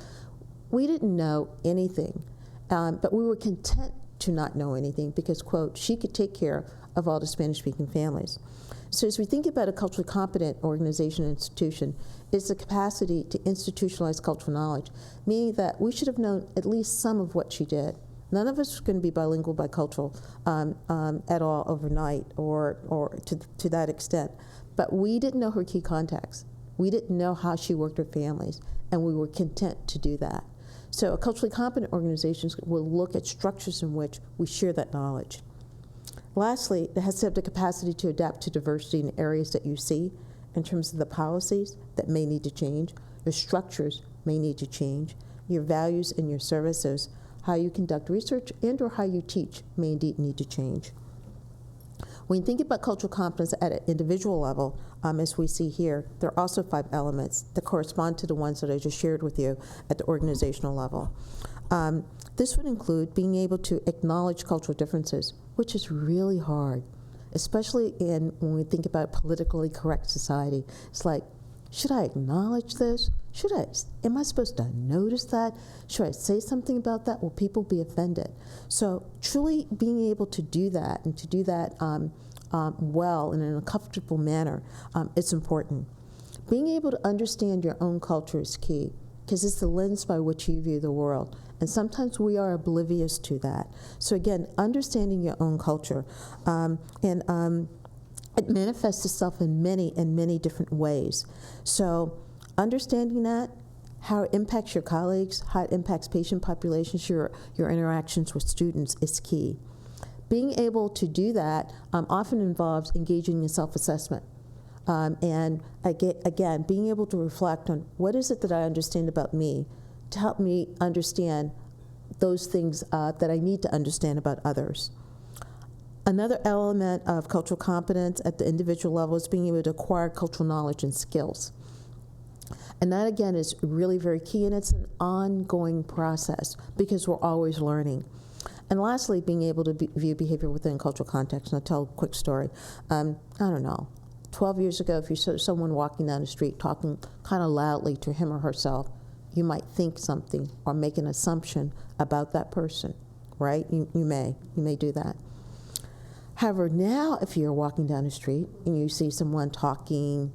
We didn't know anything. But we were content to not know anything because, quote, she could take care of all the Spanish-speaking families. So as we think about a culturally competent organization and institution, it's the capacity to institutionalize cultural knowledge, meaning that we should have known at least some of what she did. None of us are going to be bilingual, bicultural at all overnight or to that extent. But we didn't know her key contacts. We didn't know how she worked with families, and we were content to do that. So culturally competent organizations will look at structures in which we share that knowledge. Lastly, it has to have the capacity to adapt to diversity in areas that you see in terms of the policies that may need to change, your structures may need to change, your values and your services, how you conduct research and or how you teach may indeed need to change. When you think about cultural competence at an individual level, as we see here, there are also 5 elements that correspond to the ones that I just shared with you at the organizational level. This would include being able to acknowledge cultural differences, which is really hard. especially when we think about politically correct society. It's like, should I acknowledge this? Am I supposed to notice that? Should I say something about that? Will people be offended? So truly being able to do that, and to do that well and in a comfortable manner, it's important. Being able to understand your own culture is key, because it's the lens by which you view the world. And sometimes we are oblivious to that. So again, understanding your own culture. It manifests itself in many different ways. So understanding that, how it impacts your colleagues, how it impacts patient populations, your interactions with students is key. Being able to do that often involves engaging in self-assessment. And again, being able to reflect on what is it that I understand about me to help me understand those things that I need to understand about others. Another element of cultural competence at the individual level is being able to acquire cultural knowledge and skills. And that, again, is really very key, and it's an ongoing process because we're always learning. And lastly, being able to view behavior within cultural context. And I'll tell a quick story. I don't know, 12 years ago, if you saw someone walking down the street talking kind of loudly to him or herself, you might think something or make an assumption about that person, right? You may do that. However, now if you're walking down the street and you see someone talking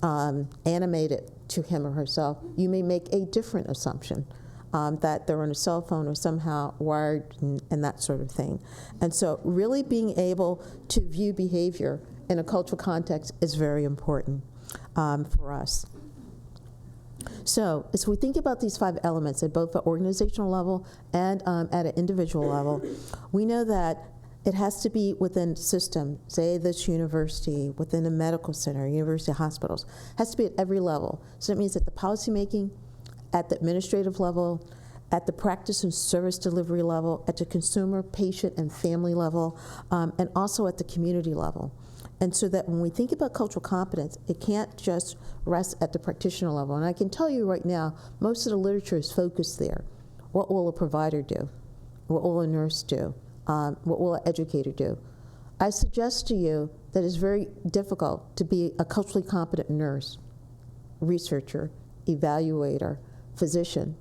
animated to him or herself, you may make a different assumption that they're on a cell phone or somehow wired and that sort of thing. And so really being able to view behavior in a cultural context is very important for us. So as we think about these 5 elements at both the organizational level and at an individual level, we know that it has to be within system, say this university, within a medical center, university hospitals, has to be at every level. So that means at the policymaking, at the administrative level, at the practice and service delivery level, at the consumer, patient, and family level, and also at the community level. And so that when we think about cultural competence, it can't just rest at the practitioner level. And I can tell you right now, most of the literature is focused there. What will a provider do? What will a nurse do? What will an educator do? I suggest to you that it's very difficult to be a culturally competent nurse, researcher, evaluator, physician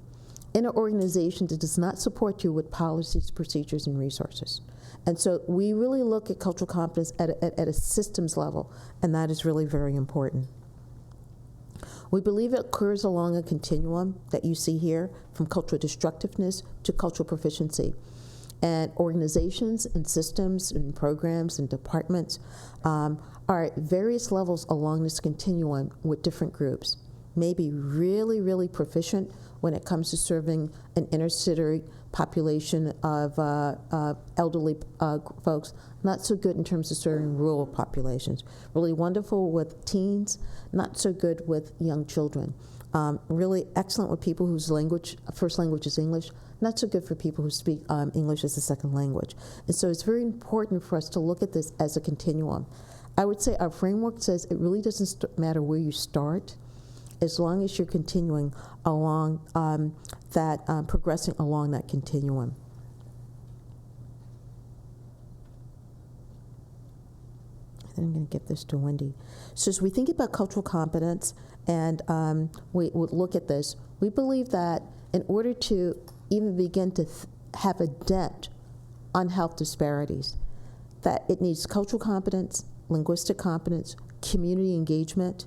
in an organization that does not support you with policies, procedures, and resources. And so we really look at cultural competence at a systems level, and that is really very important. We believe it occurs along a continuum that you see here, from cultural destructiveness to cultural proficiency. And organizations and systems and programs and departments are at various levels along this continuum with different groups. Maybe really proficient when it comes to serving an inner city population of elderly folks, not so good in terms of serving rural populations. Really wonderful with teens, not so good with young children. Really excellent with people whose first language is English, not so good for people who speak English as a second language. And so it's very important for us to look at this as a continuum. I would say our framework says it really doesn't matter where you start, as long as you're continuing along progressing along that continuum. Then I'm going to give this to Wendy. So as we think about cultural competence and we look at this, we believe that in order to even begin to have a dent on health disparities, that it needs cultural competence, linguistic competence, community engagement,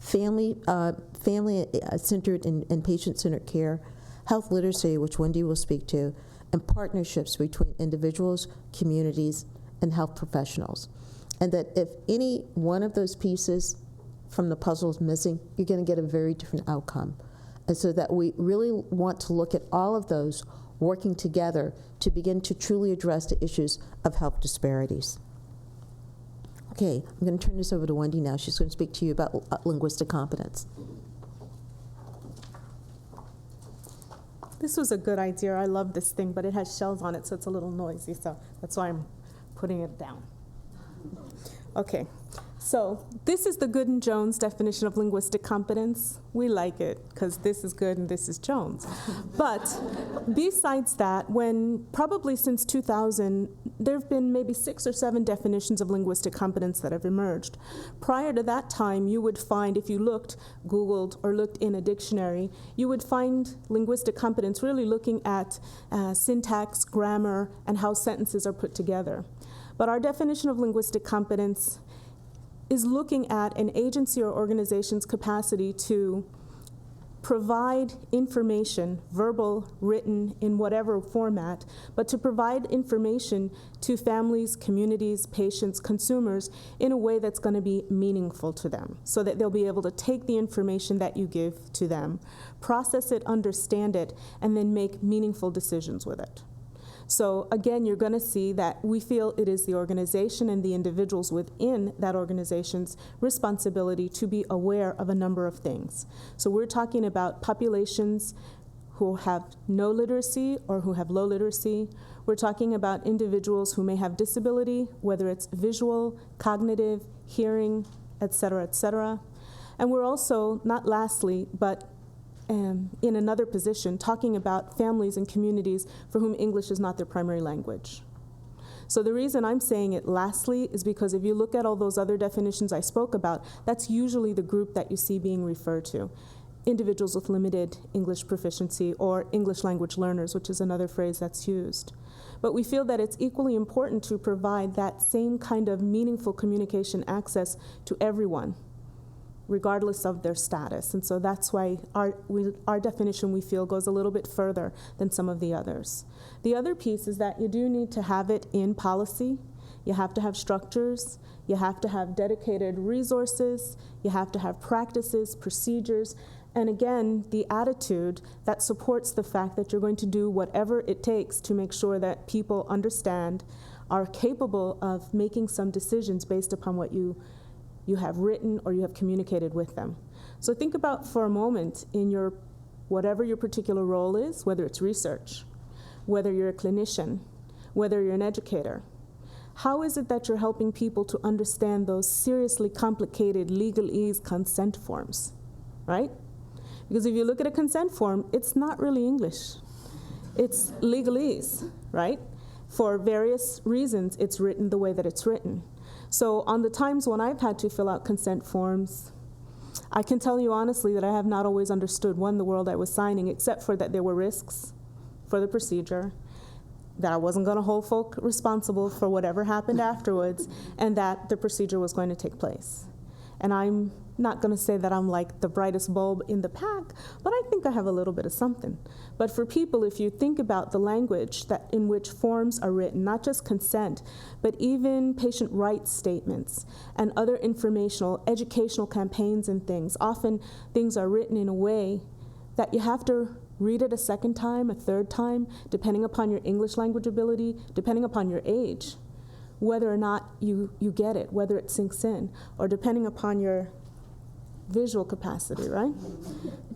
family-centered and patient-centered care, health literacy, which Wendy will speak to, and partnerships between individuals, communities, and health professionals. And that if any one of those pieces from the puzzle is missing, you're going to get a very different outcome. And so that we really want to look at all of those working together to begin to truly address the issues of health disparities. Okay, I'm going to turn this over to Wendy now. She's going to speak to you about linguistic competence. This was a good idea. I love this thing, but it has shells on it, so it's a little noisy, so that's why I'm putting it down. Okay, So this is the Goode and Jones definition of linguistic competence. We like it because this is Goode and this is Jones. But besides that, probably since 2000, there have been maybe 6 or 7 definitions of linguistic competence that have emerged. Prior to that time, you would find, if you Googled or looked in a dictionary, you would find linguistic competence really looking at syntax, grammar, and how sentences are put together. But our definition of linguistic competence is looking at an agency or organization's capacity to provide information, verbal, written, in whatever format, but to provide information to families, communities, patients, consumers in a way that's going to be meaningful to them, so that they'll be able to take the information that you give to them, process it, understand it, and then make meaningful decisions with it. So again, you're going to see that we feel it is the organization and the individuals within that organization's responsibility to be aware of a number of things. So we're talking about populations who have no literacy or who have low literacy. We're talking about individuals who may have disability, whether it's visual, cognitive, hearing, et cetera, et cetera. And we're also, not lastly, but in another position, talking about families and communities for whom English is not their primary language. So the reason I'm saying it lastly is because if you look at all those other definitions I spoke about, that's usually the group that you see being referred to. Individuals with limited English proficiency or English language learners, which is another phrase that's used. But we feel that it's equally important to provide that same kind of meaningful communication access to everyone, regardless of their status. And so that's why our definition, we feel, goes a little bit further than some of the others. The other piece is that you do need to have it in policy. You have to have structures. You have to have dedicated resources. You have to have practices, procedures, and again, the attitude that supports the fact that you're going to do whatever it takes to make sure that people understand, are capable of making some decisions based upon what you have written or you have communicated with them. So think about for a moment in whatever your particular role is, whether it's research, whether you're a clinician, whether you're an educator. How is it that you're helping people to understand those seriously complicated legalese consent forms, right? Because if you look at a consent form, it's not really English. It's legalese, right? For various reasons, it's written the way that it's written. So on the times when I've had to fill out consent forms, I can tell you honestly that I have not always understood, one, the world I was signing, except for that there were risks for the procedure, that I wasn't going to hold folk responsible for whatever happened afterwards, and that the procedure was going to take place. And I'm not going to say that I'm like the brightest bulb in the pack, but I think I have a little bit of something. But for people, if you think about the language in which forms are written, not just consent, but even patient rights statements and other informational, educational campaigns and things, often things are written in a way that you have to read it a second time, a third time, depending upon your English language ability, depending upon your age, whether or not you get it, whether it sinks in, or depending upon your visual capacity, right?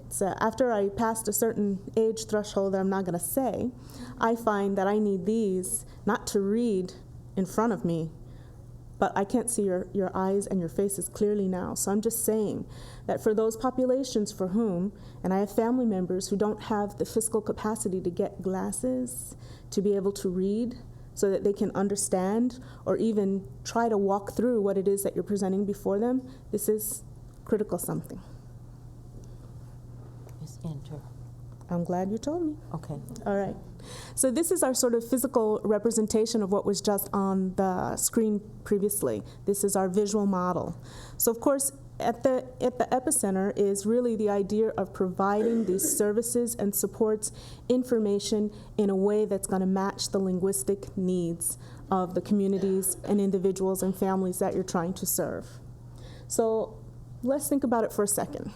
So after I passed a certain age threshold that I'm not going to say, I find that I need these not to read in front of me, but I can't see your eyes and your faces clearly now. So I'm just saying that for those populations for whom, and I have family members who don't have the physical capacity to get glasses to be able to read so that they can understand or even try to walk through what it is that you're presenting before them, this is critical something. Miss Enter. I'm glad you told me. Okay. All right. So this is our sort of physical representation of what was just on the screen previously. This is our visual model. So of course, at the epicenter is really the idea of providing these services and supports, information in a way that's going to match the linguistic needs of the communities and individuals and families that you're trying to serve. So let's think about it for a second.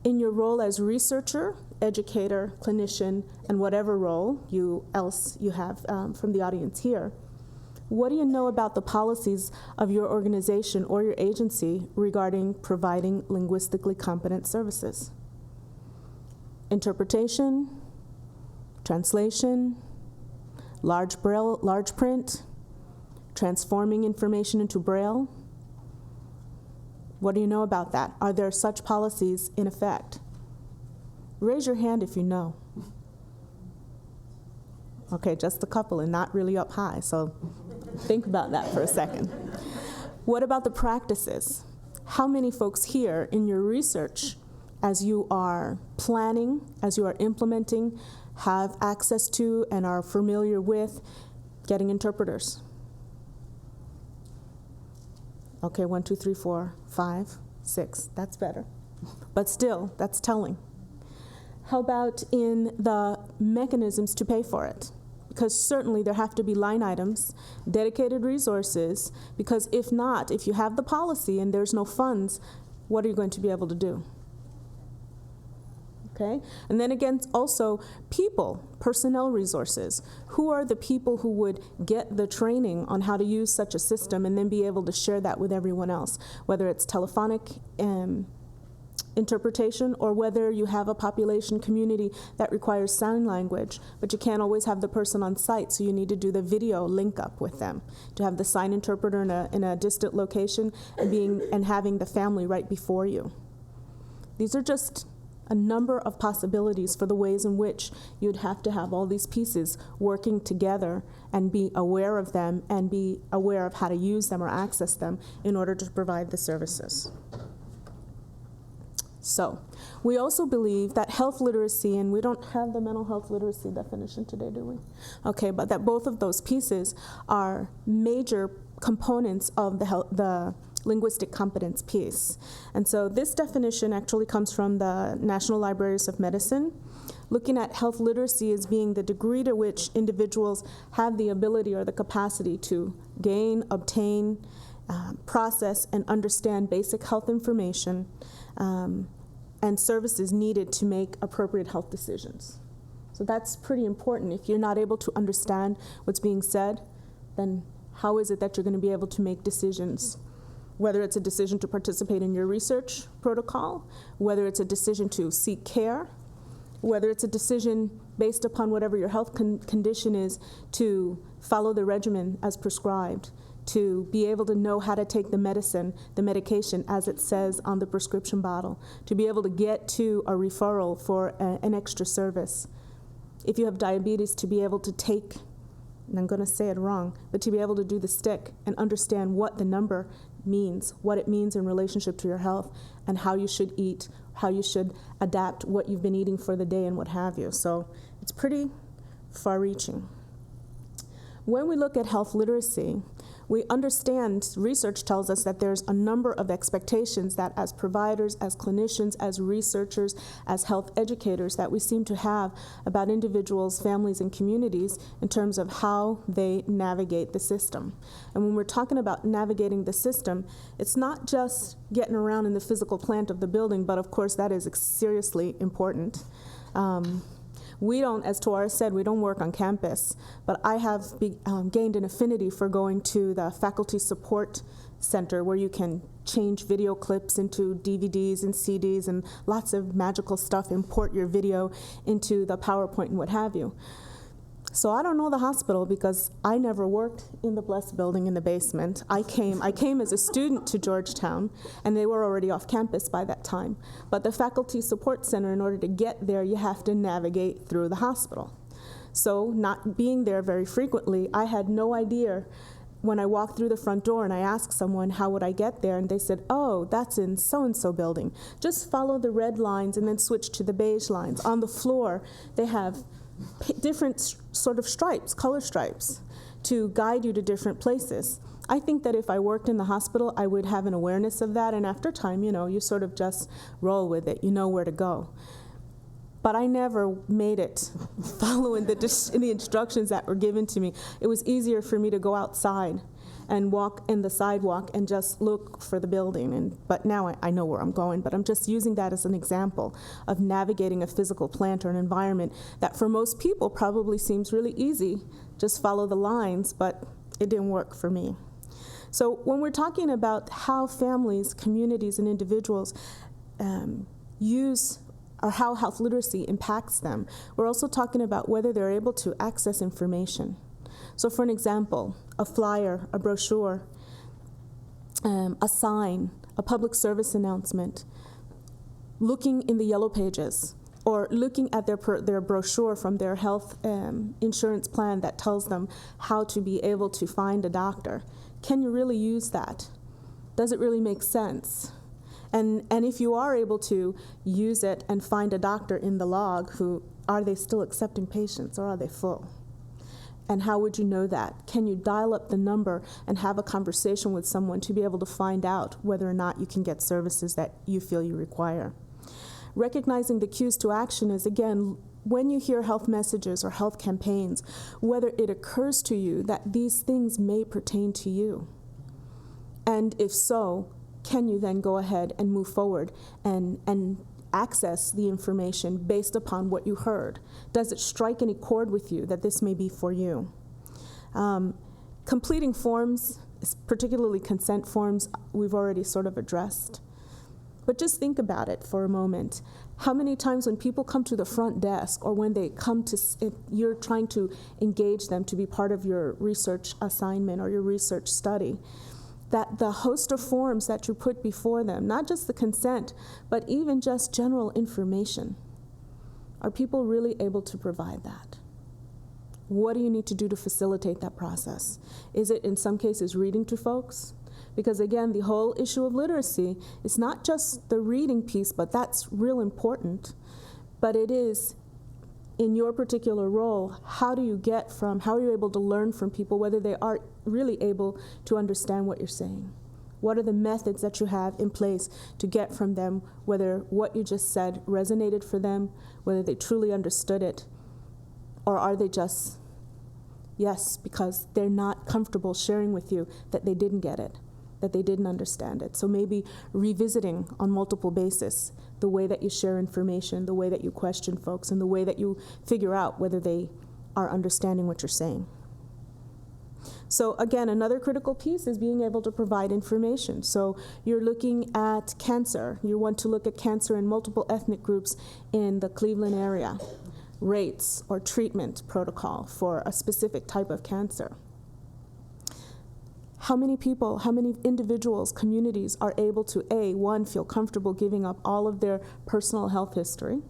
In your role as researcher, educator, clinician, and whatever role else you have from the audience here, what do you know about the policies of your organization or your agency regarding providing linguistically competent services? Interpretation, translation, large braille, large print, transforming information into braille. What do you know about that? Are there such policies in effect? Raise your hand if you know. Okay, just a couple and not really up high, so think about that for a second. What about the practices? How many folks here in your research, as you are planning, as you are implementing, have access to and are familiar with getting interpreters? Okay, 1, 2, 3, 4, 5, 6, that's better. But still, that's telling. How about in the mechanisms to pay for it? Because certainly there have to be line items, dedicated resources, because if not, if you have the policy and there's no funds, what are you going to be able to do? Okay? And then again, also people, personnel resources. Who are the people who would get the training on how to use such a system and then be able to share that with everyone else, whether it's telephonic interpretation or whether you have a population community that requires sign language, but you can't always have the person on site, so you need to do the video link up with them, to have the sign interpreter in a distant location and having the family right before you. These are just a number of possibilities for the ways in which you'd have to have all these pieces working together and be aware of them and be aware of how to use them or access them in order to provide the services. So, we also believe that health literacy, and we don't have the mental health literacy definition today, do we? Okay, but that both of those pieces are major components of the linguistic competence piece. And so this definition actually comes from the National Libraries of Medicine, looking at health literacy as being the degree to which individuals have the ability or the capacity to gain, obtain, process, and understand basic health information and services needed to make appropriate health decisions. So that's pretty important. If you're not able to understand what's being said, then how is it that you're going to be able to make decisions? Whether it's a decision to participate in your research protocol, whether it's a decision to seek care, whether it's a decision based upon whatever your health condition is to follow the regimen as prescribed, to be able to know how to take the medicine, the medication as it says on the prescription bottle, to be able to get to a referral for an extra service. If you have diabetes, to be able to take, and I'm going to say it wrong, but to be able to do the stick and understand what the number means, what it means in relationship to your health, and how you should eat, how you should adapt what you've been eating for the day and what have you. So it's pretty far-reaching. When we look at health literacy, we understand, research tells us that there's a number of expectations that as providers, as clinicians, as researchers, as health educators that we seem to have about individuals, families, and communities in terms of how they navigate the system. And when we're talking about navigating the system, it's not just getting around in the physical plant of the building, but of course that is seriously important. We don't, as Tawana said, we don't work on campus, but I have gained an affinity for going to the faculty support center where you can change video clips into DVDs and CDs and lots of magical stuff, import your video into the PowerPoint and what have you. So I don't know the hospital because I never worked in the Blessed building in the basement. I came as a student to Georgetown, and they were already off campus by that time. But the faculty support center, in order to get there, you have to navigate through the hospital. So not being there very frequently, I had no idea when I walked through the front door and I asked someone, how would I get there? And they said, oh, that's in so-and-so building. Just follow the red lines and then switch to the beige lines. On the floor, they have different sort of stripes, color stripes, to guide you to different places. I think that if I worked in the hospital, I would have an awareness of that, and after time, you sort of just roll with it. You know where to go. But I never made it following the instructions that were given to me. It was easier for me to go outside and walk in the sidewalk and just look for the building. But now I know where I'm going, but I'm just using that as an example of navigating a physical plant or an environment that for most people probably seems really easy. Just follow the lines, but it didn't work for me. So when we're talking about how families, communities, and individuals use or how health literacy impacts them, we're also talking about whether they're able to access information. So for an example, a flyer, a brochure, a sign, a public service announcement, looking in the yellow pages, or looking at their brochure from their health insurance plan that tells them how to be able to find a doctor. Can you really use that? Does it really make sense? And if you are able to use it and find a doctor in the log, are they still accepting patients or are they full? And how would you know that? Can you dial up the number and have a conversation with someone to be able to find out whether or not you can get services that you feel you require? Recognizing the cues to action is, again, when you hear health messages or health campaigns, whether it occurs to you that these things may pertain to you. And if so, can you then go ahead and move forward and access the information based upon what you heard? Does it strike any chord with you that this may be for you? Completing forms, particularly consent forms, we've already sort of addressed. But just think about it for a moment. How many times when people come to the front desk, or when they come to, you're trying to engage them to be part of your research assignment or your research study, that the host of forms that you put before them, not just the consent, but even just general information, are people really able to provide that? What do you need to do to facilitate that process? Is it, in some cases, reading to folks? Because again, the whole issue of literacy is not just the reading piece, but that's real important. But it is, in your particular role, how are you able to learn from people whether they are really able to understand what you're saying? What are the methods that you have in place to get from them whether what you just said resonated for them, whether they truly understood it, or are they just, yes, because they're not comfortable sharing with you that they didn't get it, that they didn't understand it. So maybe revisiting on multiple basis the way that you share information, the way that you question folks, and the way that you figure out whether they are understanding what you're saying. So again, another critical piece is being able to provide information. So you're looking at cancer. You want to look at cancer in multiple ethnic groups in the Cleveland area, rates or treatment protocol for a specific type of cancer. How many people, how many individuals, communities are able to, one, feel comfortable giving up all of their personal health history,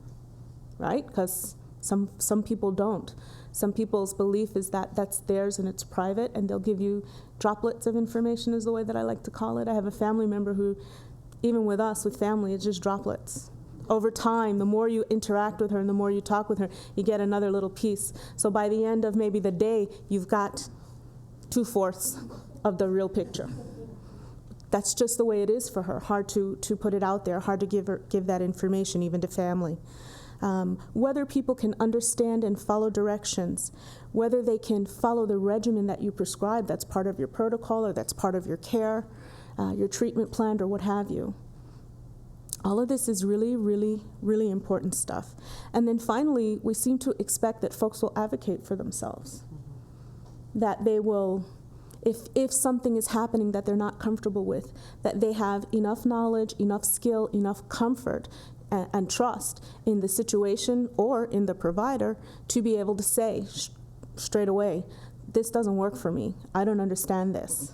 right? Because some people don't. Some people's belief is that that's theirs and it's private, and they'll give you droplets of information, is the way that I like to call it. I have a family member who, even with us, with family, it's just droplets. Over time, the more you interact with her and the more you talk with her, you get another little piece. So by the end of maybe the day, you've got 2/4 of the real picture. That's just the way it is for her. Hard to put it out there, hard to give that information even to family. Whether people can understand and follow directions, whether they can follow the regimen that you prescribe that's part of your protocol or that's part of your care, your treatment plan or what have you. All of this is really, really, really important stuff. And then finally, we seem to expect that folks will advocate for themselves. That they will, if something is happening that they're not comfortable with, that they have enough knowledge, enough skill, enough comfort, and trust in the situation or in the provider to be able to say straight away, this doesn't work for me, I don't understand this.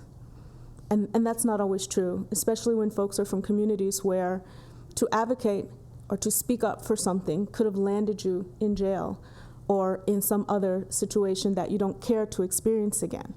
And that's not always true, especially when folks are from communities where to advocate or to speak up for something could have landed you in jail or in some other situation that you don't care to experience again.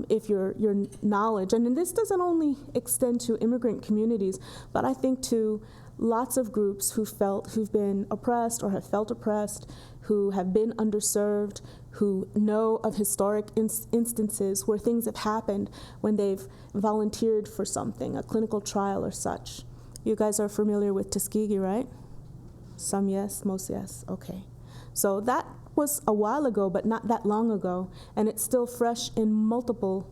If your knowledge, and this doesn't only extend to immigrant communities, but I think to lots of groups who've been oppressed or have felt oppressed, who have been underserved, who know of historic instances where things have happened when they've volunteered for something, a clinical trial or such. You guys are familiar with Tuskegee, right? Some yes, most yes, okay. So that was a while ago, but not that long ago, and it's still fresh in multiple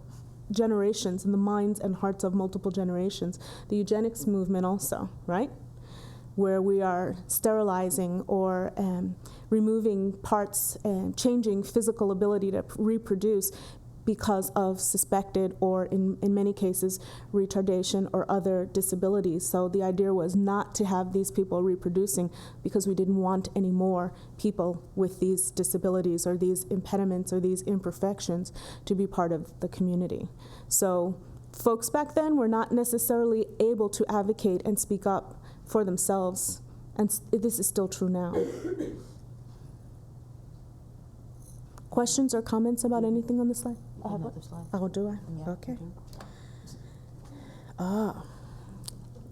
generations, in the minds and hearts of multiple generations. The eugenics movement also, right? Where we are sterilizing or removing parts and changing physical ability to reproduce because of suspected or, in many cases, retardation or other disabilities. So the idea was not to have these people reproducing because we didn't want any more people with these disabilities or these impediments or these imperfections to be part of the community. So folks back then were not necessarily able to advocate and speak up for themselves, and this is still true now. Questions or comments about anything on the slide? I have Another slide. Oh, do I? Yeah. Okay.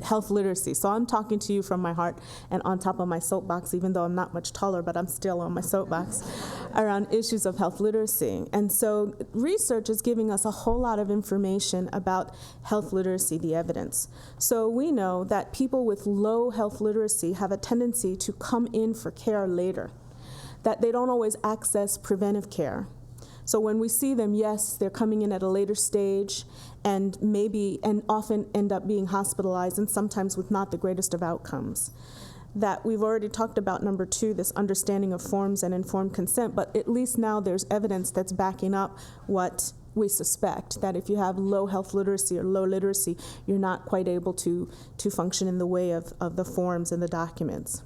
Health literacy. So I'm talking to you from my heart and on top of my soapbox, even though I'm not much taller, but I'm still on my soapbox, around issues of health literacy. And so research is giving us a whole lot of information about health literacy, the evidence. So we know that people with low health literacy have a tendency to come in for care later, that they don't always access preventive care. So when we see them, yes, they're coming in at a later stage and often end up being hospitalized, and sometimes with not the greatest of outcomes. That we've already talked about, number 2, this understanding of forms and informed consent, but at least now there's evidence that's backing up what we suspect, that if you have low health literacy or low literacy, you're not quite able to function in the way of the forms and the documents.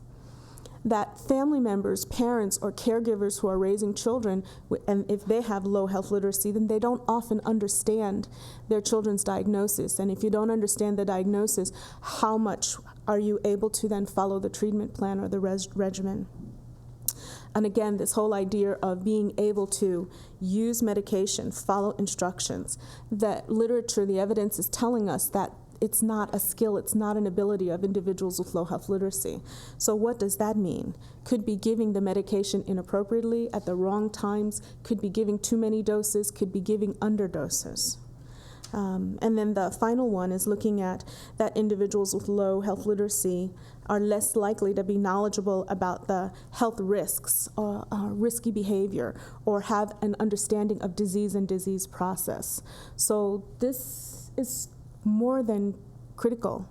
That family members, parents, or caregivers who are raising children, and if they have low health literacy, then they don't often understand their children's diagnosis. And if you don't understand the diagnosis, how much are you able to then follow the treatment plan or the regimen? And again, this whole idea of being able to use medication, follow instructions, that literature, the evidence is telling us that it's not a skill, it's not an ability of individuals with low health literacy. So what does that mean? Could be giving the medication inappropriately at the wrong times, could be giving too many doses, could be giving underdoses. And then the final one is looking at that individuals with low health literacy are less likely to be knowledgeable about the health risks or risky behavior, or have an understanding of disease and disease process. So this is more than critical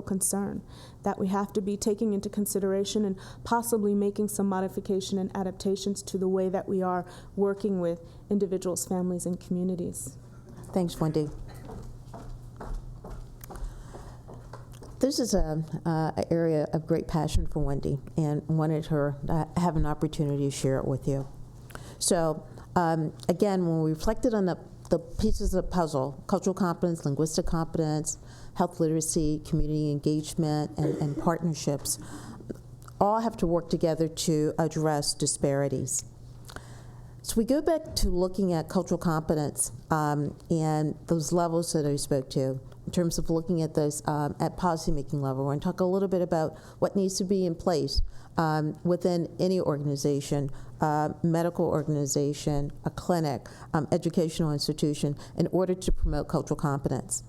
concern that we have to be taking into consideration and possibly making some modification and adaptations to the way that we are working with individuals, families, and communities. Thanks, Wendy. This is an area of great passion for Wendy, and wanted her to have an opportunity to share it with you. So, again, when we reflected on the pieces of the puzzle, cultural competence, linguistic competence, health literacy, community engagement, and partnerships, all have to work together to address disparities. So we go back to looking at cultural competence and those levels that I spoke to, in terms of looking at those at policymaking level. We're going to talk a little bit about what needs to be in place within any organization, medical organization, a clinic, educational institution, in order to promote cultural competence.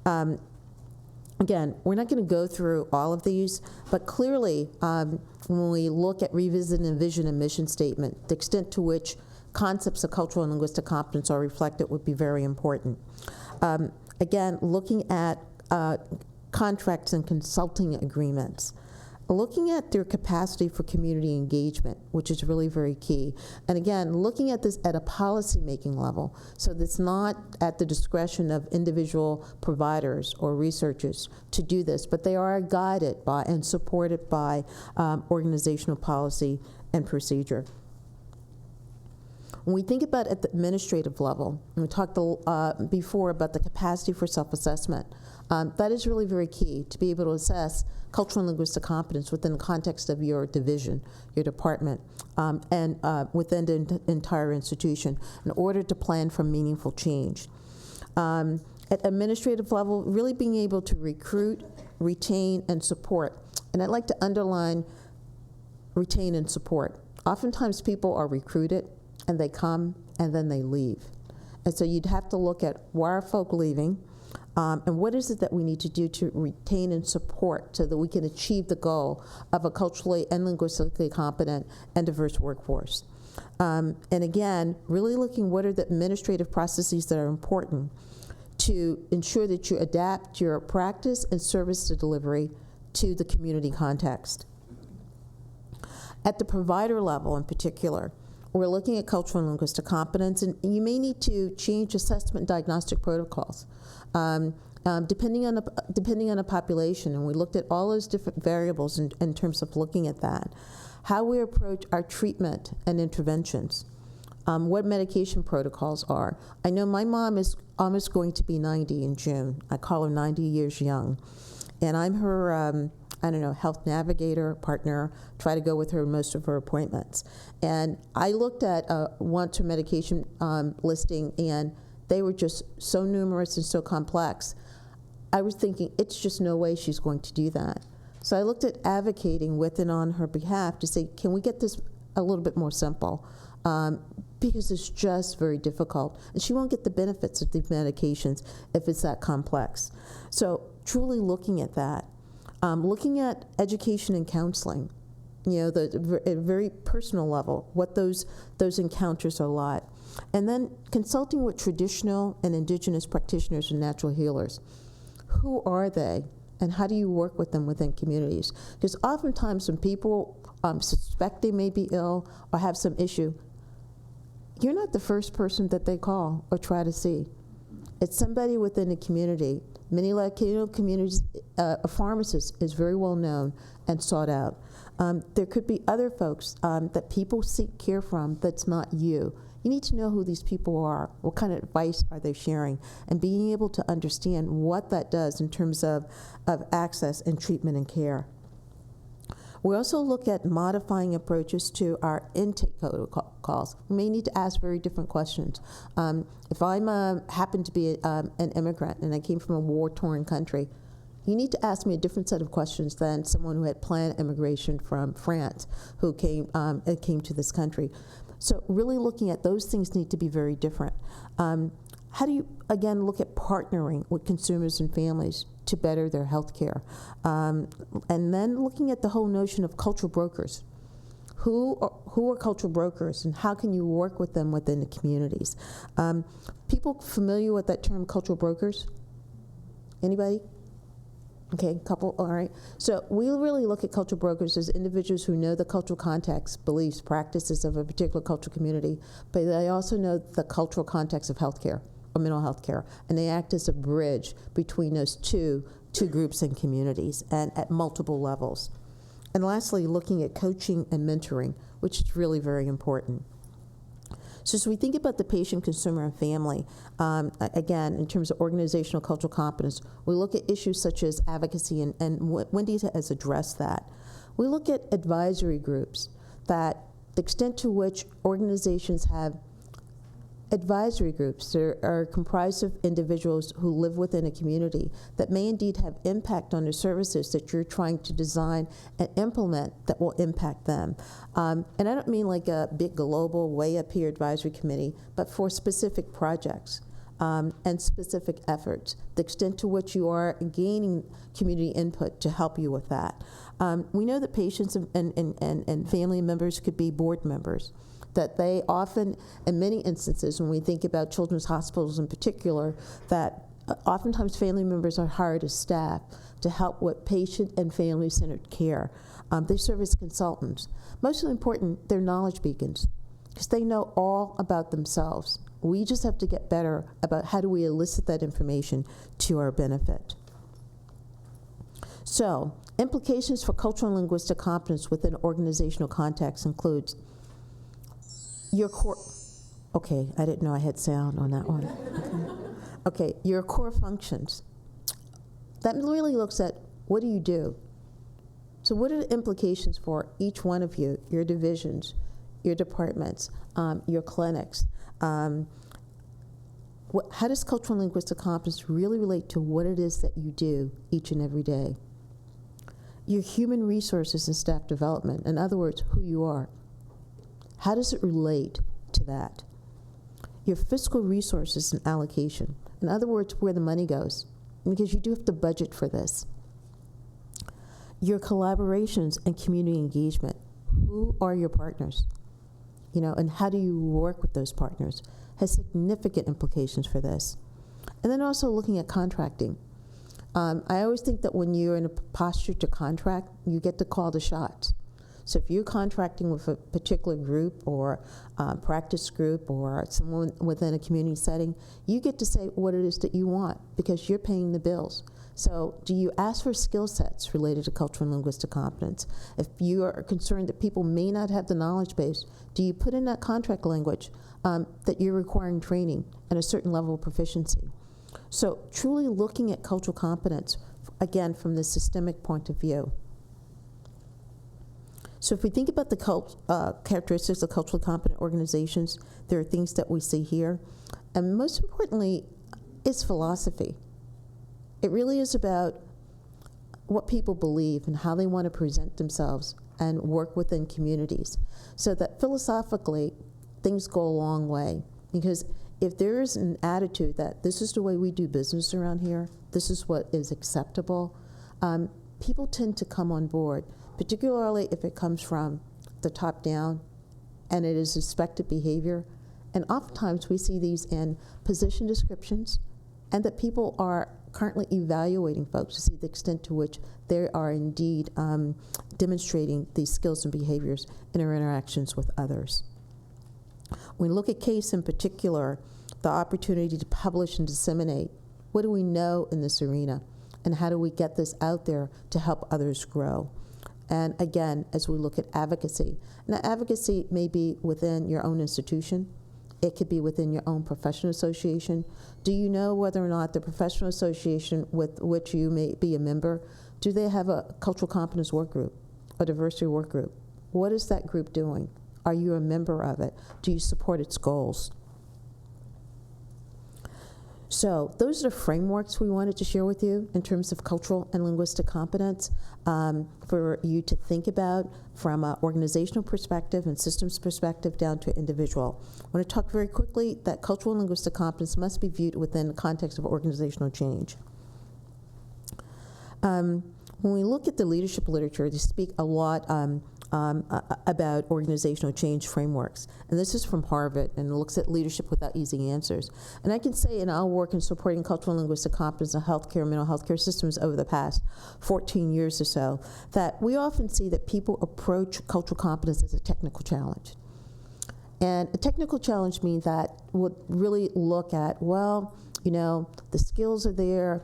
Again, we're not going to go through all of these, but clearly, when we look at revisiting vision and mission statement, the extent to which concepts of cultural and linguistic competence are reflected would be very important. Again, looking at contracts and consulting agreements, looking at their capacity for community engagement, which is really very key. And again, looking at this at a policy-making level, so that's not at the discretion of individual providers or researchers to do this, but they are guided by and supported by organizational policy and procedure. When we think about at the administrative level, and we talked before about the capacity for self-assessment, that is really very key to be able to assess cultural and linguistic competence within the context of your division, your department, and within the entire institution in order to plan for meaningful change. At administrative level, really being able to recruit, retain, and support. And I'd like to underline retain and support. Oftentimes people are recruited, and they come, and then they leave. And so you'd have to look at why are folk leaving, and what is it that we need to do to retain and support so that we can achieve the goal of a culturally and linguistically competent and diverse workforce. And again, really looking what are the administrative processes that are important to ensure that you adapt your practice and service to delivery to the community context. At the provider level in particular, we're looking at cultural and linguistic competence, and you may need to change assessment diagnostic protocols depending on the population. And we looked at all those different variables in terms of looking at that. How we approach our treatment and interventions. what medication protocols are. I know my mom is almost going to be 90 in June. I call her 90 years young. And I'm her, I don't know, health navigator, partner, try to go with her in most of her appointments. And I looked at want-to medication listing, and they were just so numerous and so complex. I was thinking, it's just no way she's going to do that. So I looked at advocating with and on her behalf to say, can we get this a little bit more simple? Because it's just very difficult. And she won't get the benefits of these medications if it's that complex. So truly looking at that. Looking at education and counseling, at a very personal level, what those encounters are like. And then consulting with traditional and indigenous practitioners and natural healers. Who are they, and how do you work with them within communities? Because oftentimes when people suspect they may be ill or have some issue, you're not the first person that they call or try to see. It's somebody within the community. Many Latino communities, a pharmacist is very well known and sought out. There could be other folks that people seek care from that's not you. You need to know who these people are, what kind of advice are they sharing, and being able to understand what that does in terms of access and treatment and care. We also look at modifying approaches to our intake protocols. We may need to ask very different questions. If I happen to be an immigrant and I came from a war-torn country, you need to ask me a different set of questions than someone who had planned immigration from France who came to this country. So really looking at those things need to be very different. How do you, again, look at partnering with consumers and families to better their health care? And then looking at the whole notion of cultural brokers. Who are cultural brokers, and how can you work with them within the communities? People familiar with that term, cultural brokers? Anybody? Okay, couple, all right. So we really look at cultural brokers as individuals who know the cultural context, beliefs, practices of a particular cultural community, but they also know the cultural context of healthcare or mental health care, and they act as a bridge between those two groups and communities, and at multiple levels. And lastly, looking at coaching and mentoring, which is really very important. So as we think about the patient, consumer, and family, again, in terms of organizational cultural competence, we look at issues such as advocacy, and Wendy has addressed that. We look at advisory groups, that the extent to which organizations have advisory groups that are comprised of individuals who live within a community that may indeed have impact on the services that you're trying to design and implement that will impact them. And I don't mean like a big global way up here advisory committee, but for specific projects and specific efforts, the extent to which you are gaining community input to help you with that. We know that patients and family members could be board members, that they often, in many instances, when we think about children's hospitals in particular, that oftentimes family members are hired as staff to help with patient and family-centered care. They serve as consultants. Most important, they're knowledge beacons, because they know all about themselves. We just have to get better about how do we elicit that information to our benefit. So, implications for cultural and linguistic competence within organizational context includes your core, okay, I didn't know I had sound on that one. Okay, your core functions. That really looks at what do you do? So what are the implications for each one of you, your divisions, your departments, your clinics? How does cultural and linguistic competence really relate to what it is that you do each and every day? Your human resources and staff development, in other words, who you are. How does it relate to that? Your fiscal resources and allocation. In other words, where the money goes, because you do have to budget for this. Your collaborations and community engagement. Who are your partners? And how do you work with those partners? Has significant implications for this. And then also looking at contracting. I always think that when you're in a posture to contract, you get to call the shots. So if you're contracting with a particular group or practice group or someone within a community setting, you get to say what it is that you want because you're paying the bills. So do you ask for skill sets related to cultural and linguistic competence? If you are concerned that people may not have the knowledge base, do you put in that contract language that you're requiring training and a certain level of proficiency? So truly looking at cultural competence, again, from the systemic point of view. So if we think about the characteristics of culturally competent organizations, there are things that we see here. And most importantly, it's philosophy. It really is about what people believe and how they want to present themselves and work within communities. So that philosophically, things go a long way. Because if there is an attitude that this is the way we do business around here, this is what is acceptable, people tend to come on board, particularly if it comes from the top down and it is expected behavior. And oftentimes we see these in position descriptions and that people are currently evaluating folks to see the extent to which they are indeed demonstrating these skills and behaviors in their interactions with others. When we look at CASE in particular, the opportunity to publish and disseminate, what do we know in this arena? And how do we get this out there to help others grow? And again, as we look at advocacy, and advocacy may be within your own institution, it could be within your own professional association. Do you know whether or not the professional association with which you may be a member, do they have a cultural competence work group, a diversity work group? What is that group doing? Are you a member of it? Do you support its goals? So those are the frameworks we wanted to share with you in terms of cultural and linguistic competence for you to think about from an organizational perspective and systems perspective down to individual. I want to talk very quickly that cultural and linguistic competence must be viewed within the context of organizational change. When we look at the leadership literature, they speak a lot about organizational change frameworks. And this is from Harvard, and it looks at leadership without easy answers. And I can say in our work in supporting cultural and linguistic competence in healthcare and mental health care systems over the past 14 years or so, that we often see that people approach cultural competence as a technical challenge. And a technical challenge means that we'll really look at, well, you know, the skills are there,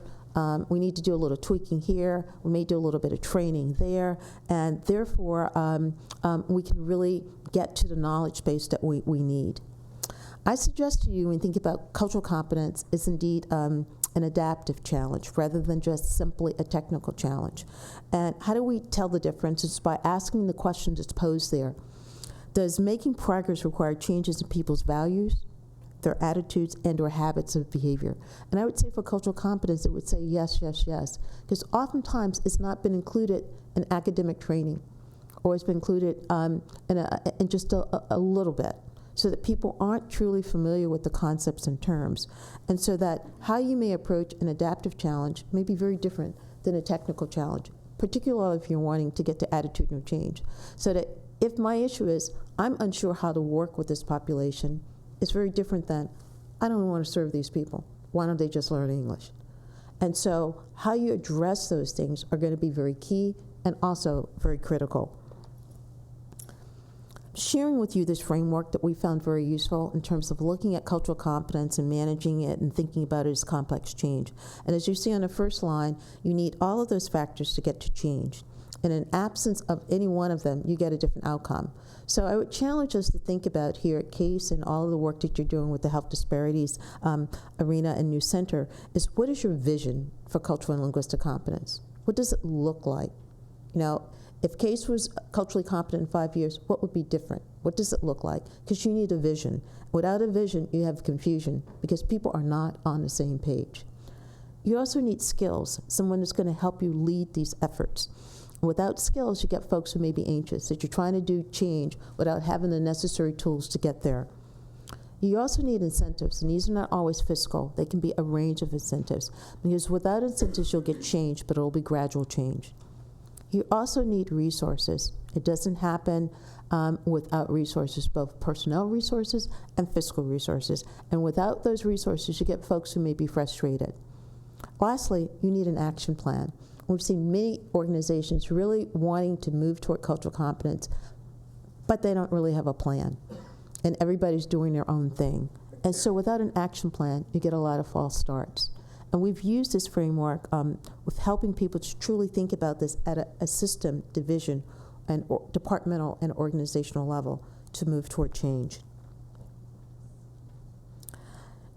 we need to do a little tweaking here, we may do a little bit of training there, and therefore we can really get to the knowledge base that we need. I suggest to you when you think about cultural competence is indeed an adaptive challenge rather than just simply a technical challenge. And how do we tell the difference? It's by asking the questions that's posed there. Does making progress require changes in people's values, their attitudes, and or habits of behavior? And I would say for cultural competence, it would say yes, yes, yes. Because oftentimes it's not been included in academic training, or it's been included in just a little bit, so that people aren't truly familiar with the concepts and terms. And so that how you may approach an adaptive challenge may be very different than a technical challenge, particularly if you're wanting to get to attitudinal change. So that if my issue is, I'm unsure how to work with this population, it's very different than, I don't want to serve these people. Why don't they just learn English? And so how you address those things are going to be very key and also very critical. Sharing with you this framework that we found very useful in terms of looking at cultural competence and managing it and thinking about it as complex change. And as you see on the first line, you need all of those factors to get to change. And in absence of any one of them, you get a different outcome. So I would challenge us to think about here at CASE and all of the work that you're doing with the health disparities arena and New Center is, what is your vision for cultural and linguistic competence? What does it look like? You know, if CASE was culturally competent in 5 years, what would be different? What does it look like? Because you need a vision. Without a vision, you have confusion because people are not on the same page. You also need skills, someone that's going to help you lead these efforts. Without skills, you get folks who may be anxious, that you're trying to do change without having the necessary tools to get there. You also need incentives, and these are not always fiscal. They can be a range of incentives, because without incentives, you'll get change, but it'll be gradual change. You also need resources. It doesn't happen without resources, both personnel resources and fiscal resources. And without those resources, you get folks who may be frustrated. Lastly, you need an action plan. we've seen many organizations really wanting to move toward cultural competence, but they don't really have a plan. And everybody's doing their own thing. And so without an action plan, you get a lot of false starts. And we've used this framework with helping people to truly think about this at a system, division, and departmental and organizational level to move toward change.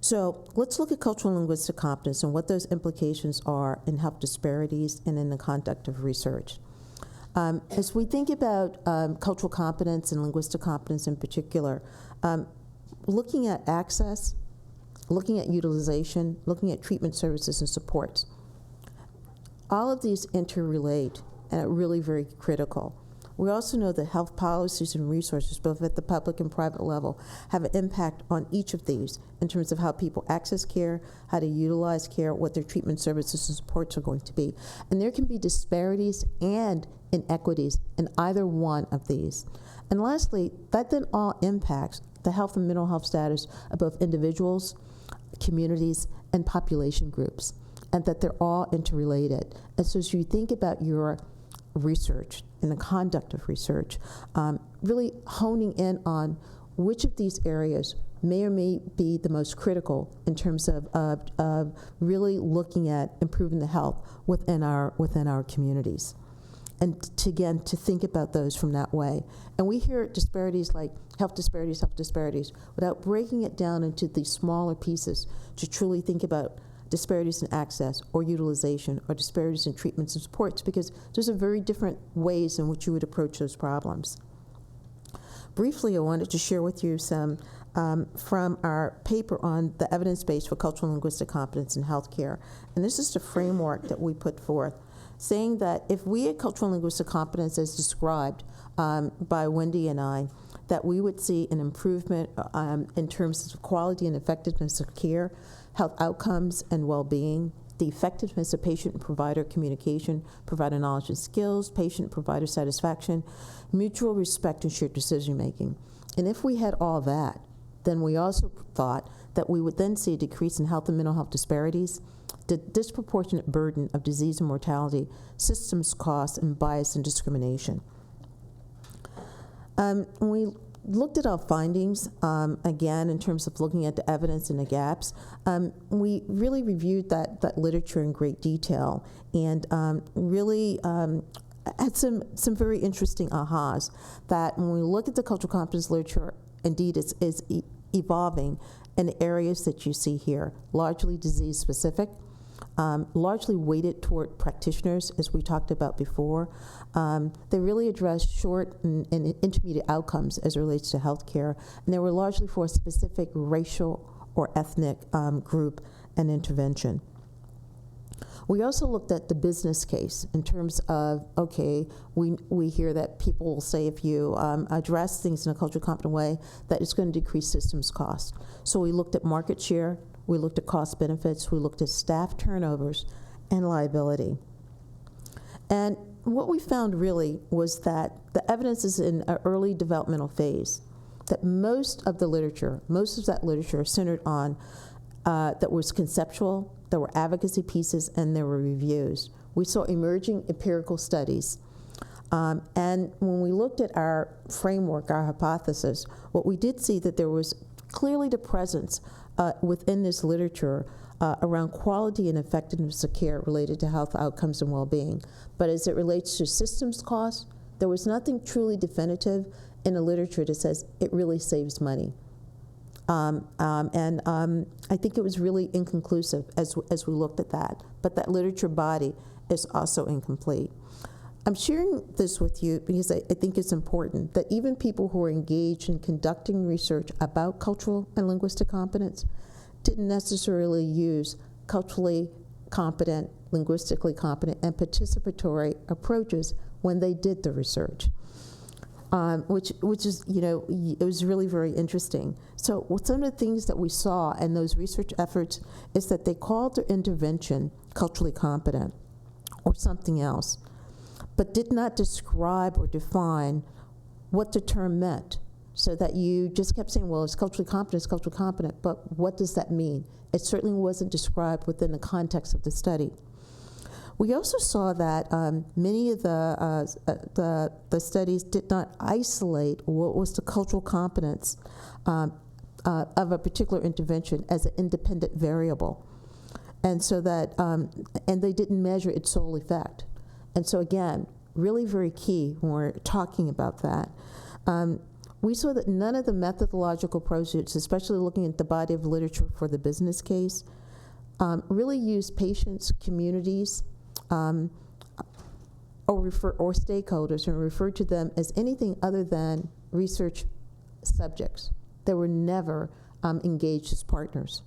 So let's look at cultural and linguistic competence and what those implications are in health disparities and in the conduct of research. As we think about cultural competence and linguistic competence in particular, looking at access, looking at utilization, looking at treatment services and supports, all of these interrelate and are really very critical. We also know that health policies and resources, both at the public and private level, have an impact on each of these in terms of how people access care, how to utilize care, what their treatment services and supports are going to be. And there can be disparities and inequities in either one of these. And lastly, that then all impacts the health and mental health status of both individuals, communities, and population groups, and that they're all interrelated. And so as you think about your research and the conduct of research, really honing in on which of these areas may or may be the most critical in terms of really looking at improving the health within our communities. And to think about those from that way. And we hear disparities like health disparities, without breaking it down into these smaller pieces to truly think about disparities in access or utilization or disparities in treatments and supports, because those are very different ways in which you would approach those problems. Briefly, I wanted to share with you some from our paper on the evidence base for cultural and linguistic competence in healthcare. And this is the framework that we put forth, saying that if we had cultural and linguistic competence as described by Wendy and I, that we would see an improvement in terms of quality and effectiveness of care, health outcomes and well-being, the effectiveness of patient and provider communication, provider knowledge and skills, patient and provider satisfaction, mutual respect and shared decision-making. And if we had all that, then we also thought that we would then see a decrease in health and mental health disparities, the disproportionate burden of disease and mortality, systems costs, and bias and discrimination. When we looked at our findings, again, in terms of looking at the evidence and the gaps, we really reviewed that literature in great detail and really had some very interesting ahas that when we look at the cultural competence literature, indeed it's evolving in the areas that you see here, largely disease-specific, largely weighted toward practitioners, as we talked about before. They really address short and intermediate outcomes as it relates to healthcare, and they were largely for a specific racial or ethnic group and intervention. We also looked at the business case in terms of, okay, we hear that people will say if you address things in a culturally competent way, that it's going to decrease systems costs. So we looked at market share, we looked at cost benefits, we looked at staff turnovers, and liability. And what we found really was that the evidence is in an early developmental phase, that most of that literature centered on that was conceptual, there were advocacy pieces, and there were reviews. We saw emerging empirical studies. And when we looked at our framework, our hypothesis, what we did see that there was clearly the presence within this literature around quality and effectiveness of care related to health outcomes and well-being. But as it relates to systems costs, there was nothing truly definitive in the literature that says it really saves money. I think it was really inconclusive as we looked at that. But that literature body is also incomplete. I'm sharing this with you because I think it's important that even people who are engaged in conducting research about cultural and linguistic competence didn't necessarily use culturally competent, linguistically competent, and participatory approaches when they did the research, which is, it was really very interesting. So some of the things that we saw in those research efforts is that they called their intervention culturally competent or something else, but did not describe or define what the term meant, so that you just kept saying, well, it's culturally competent, but what does that mean? It certainly wasn't described within the context of the study. We also saw that many of the studies did not isolate what was the cultural competence of a particular intervention as an independent variable. And so that, and they didn't measure its sole effect. And so again, really very key when we're talking about that. We saw that none of the methodological approaches, especially looking at the body of literature for the business case, really used patients, communities, or stakeholders, and referred to them as anything other than research subjects. They were never engaged as partners.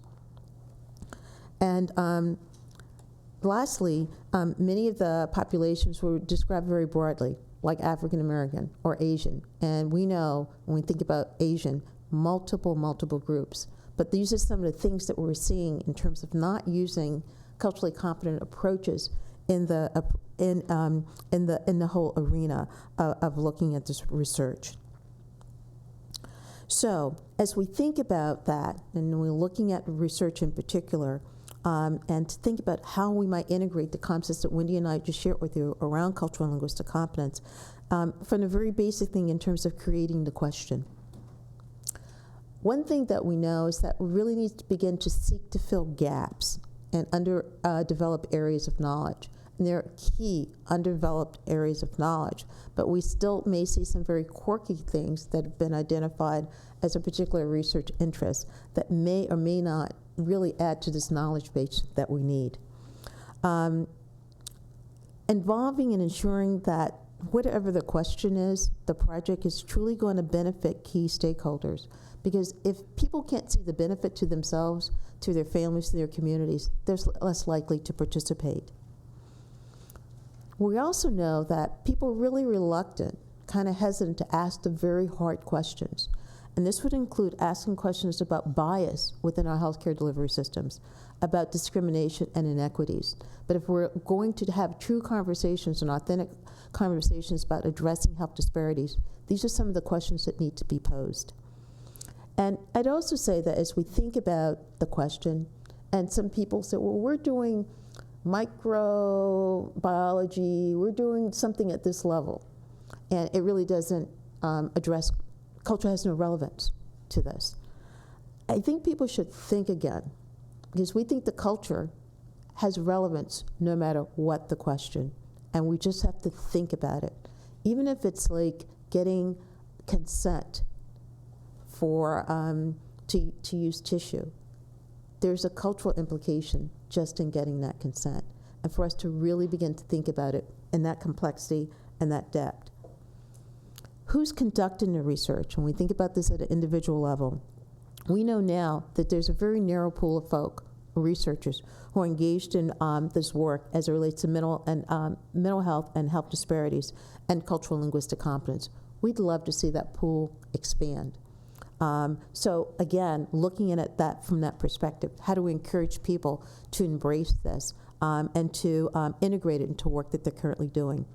And lastly, many of the populations were described very broadly, like African American or Asian. And we know, when we think about Asian, multiple multiple groups. But these are some of the things that we're seeing in terms of not using culturally competent approaches in the whole arena of looking at this research. So as we think about that, and we're looking at research in particular, and to think about how we might integrate the concepts that Wendy and I just shared with you around cultural and linguistic competence, from the very basic thing in terms of creating the question. One thing that we know is that we really need to begin to seek to fill gaps and underdeveloped areas of knowledge. And there are key underdeveloped areas of knowledge, but we still may see some very quirky things that have been identified as a particular research interest that may or may not really add to this knowledge base that we need. Involving and ensuring that whatever the question is, the project is truly going to benefit key stakeholders. Because if people can't see the benefit to themselves, to their families, to their communities, they're less likely to participate. We also know that people are really reluctant, kind of hesitant to ask the very hard questions. And this would include asking questions about bias within our healthcare delivery systems, about discrimination and inequities. But if we're going to have true conversations and authentic conversations about addressing health disparities, these are some of the questions that need to be posed. And I'd also say that as we think about the question, and some people say, well, we're doing microbiology, we're doing something at this level, and it really doesn't address, culture has no relevance to this. I think people should think again, because we think the culture has relevance no matter what the question, and we just have to think about it. Even if it's like getting consent for to use tissue, there's a cultural implication just in getting that consent, and for us to really begin to think about it in that complexity and that depth. Who's conducting the research? When we think about this at an individual level, we know now that there's a very narrow pool of researchers who are engaged in this work as it relates to mental health and health disparities and cultural linguistic competence. We'd love to see that pool expand. So again, looking at that from that perspective, how do we encourage people to embrace this and to integrate it into work that they're currently doing?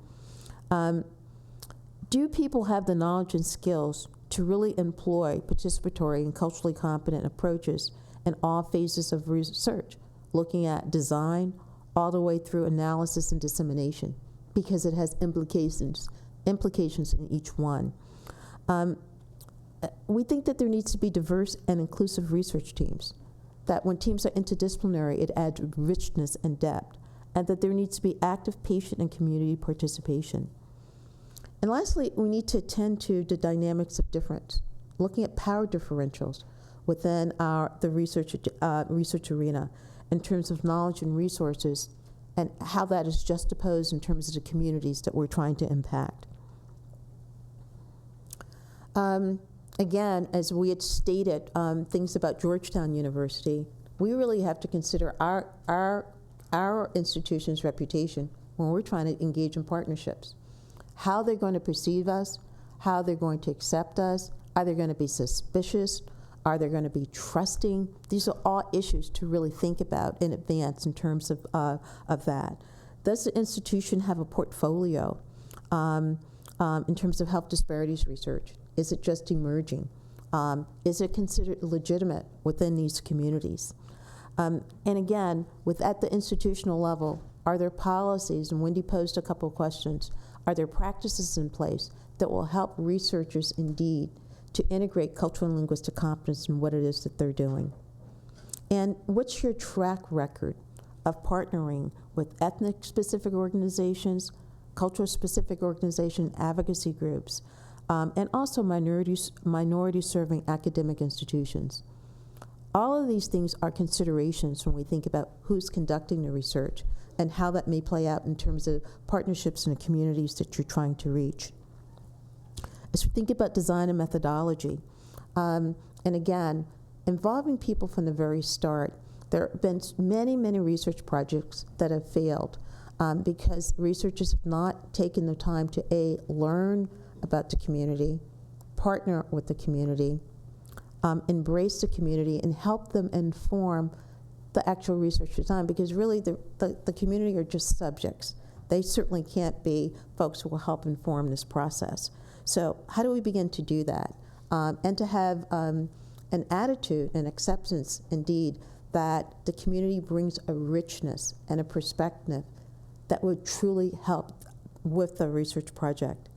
Do people have the knowledge and skills to really employ participatory and culturally competent approaches in all phases of research, looking at design all the way through analysis and dissemination, because it has implications in each one. We think that there needs to be diverse and inclusive research teams, that when teams are interdisciplinary, it adds richness and depth, and that there needs to be active patient and community participation. And lastly, we need to attend to the dynamics of difference, looking at power differentials within the research arena in terms of knowledge and resources, and how that is juxtaposed in terms of the communities that we're trying to impact. Again, as we had stated, things about Georgetown University, we really have to consider our institution's reputation when we're trying to engage in partnerships. How they're going to perceive us, how they're going to accept us, are they going to be suspicious, are they going to be trusting? These are all issues to really think about in advance in terms of that. Does the institution have a portfolio in terms of health disparities research? Is it just emerging? Is it considered legitimate within these communities? And again, at the institutional level, Are there policies, and Wendy posed a couple of questions, are there practices in place that will help researchers indeed to integrate cultural and linguistic competence in what it is that they're doing? And what's your track record of partnering with ethnic-specific organizations, cultural-specific organizations, advocacy groups, and also minority-serving academic institutions? All of these things are considerations when we think about who's conducting the research and how that may play out in terms of partnerships in the communities that you're trying to reach. As we think about design and methodology, and again, involving people from the very start, there have been many, many research projects that have failed because researchers have not taken the time to learn about the community, partner with the community, embrace the community, and help them inform the actual research design, because really the community are just subjects. They certainly can't be folks who will help inform this process. So how do we begin to do that? And to have an attitude and acceptance, indeed, that the community brings a richness and a perspective that would truly help with the research project.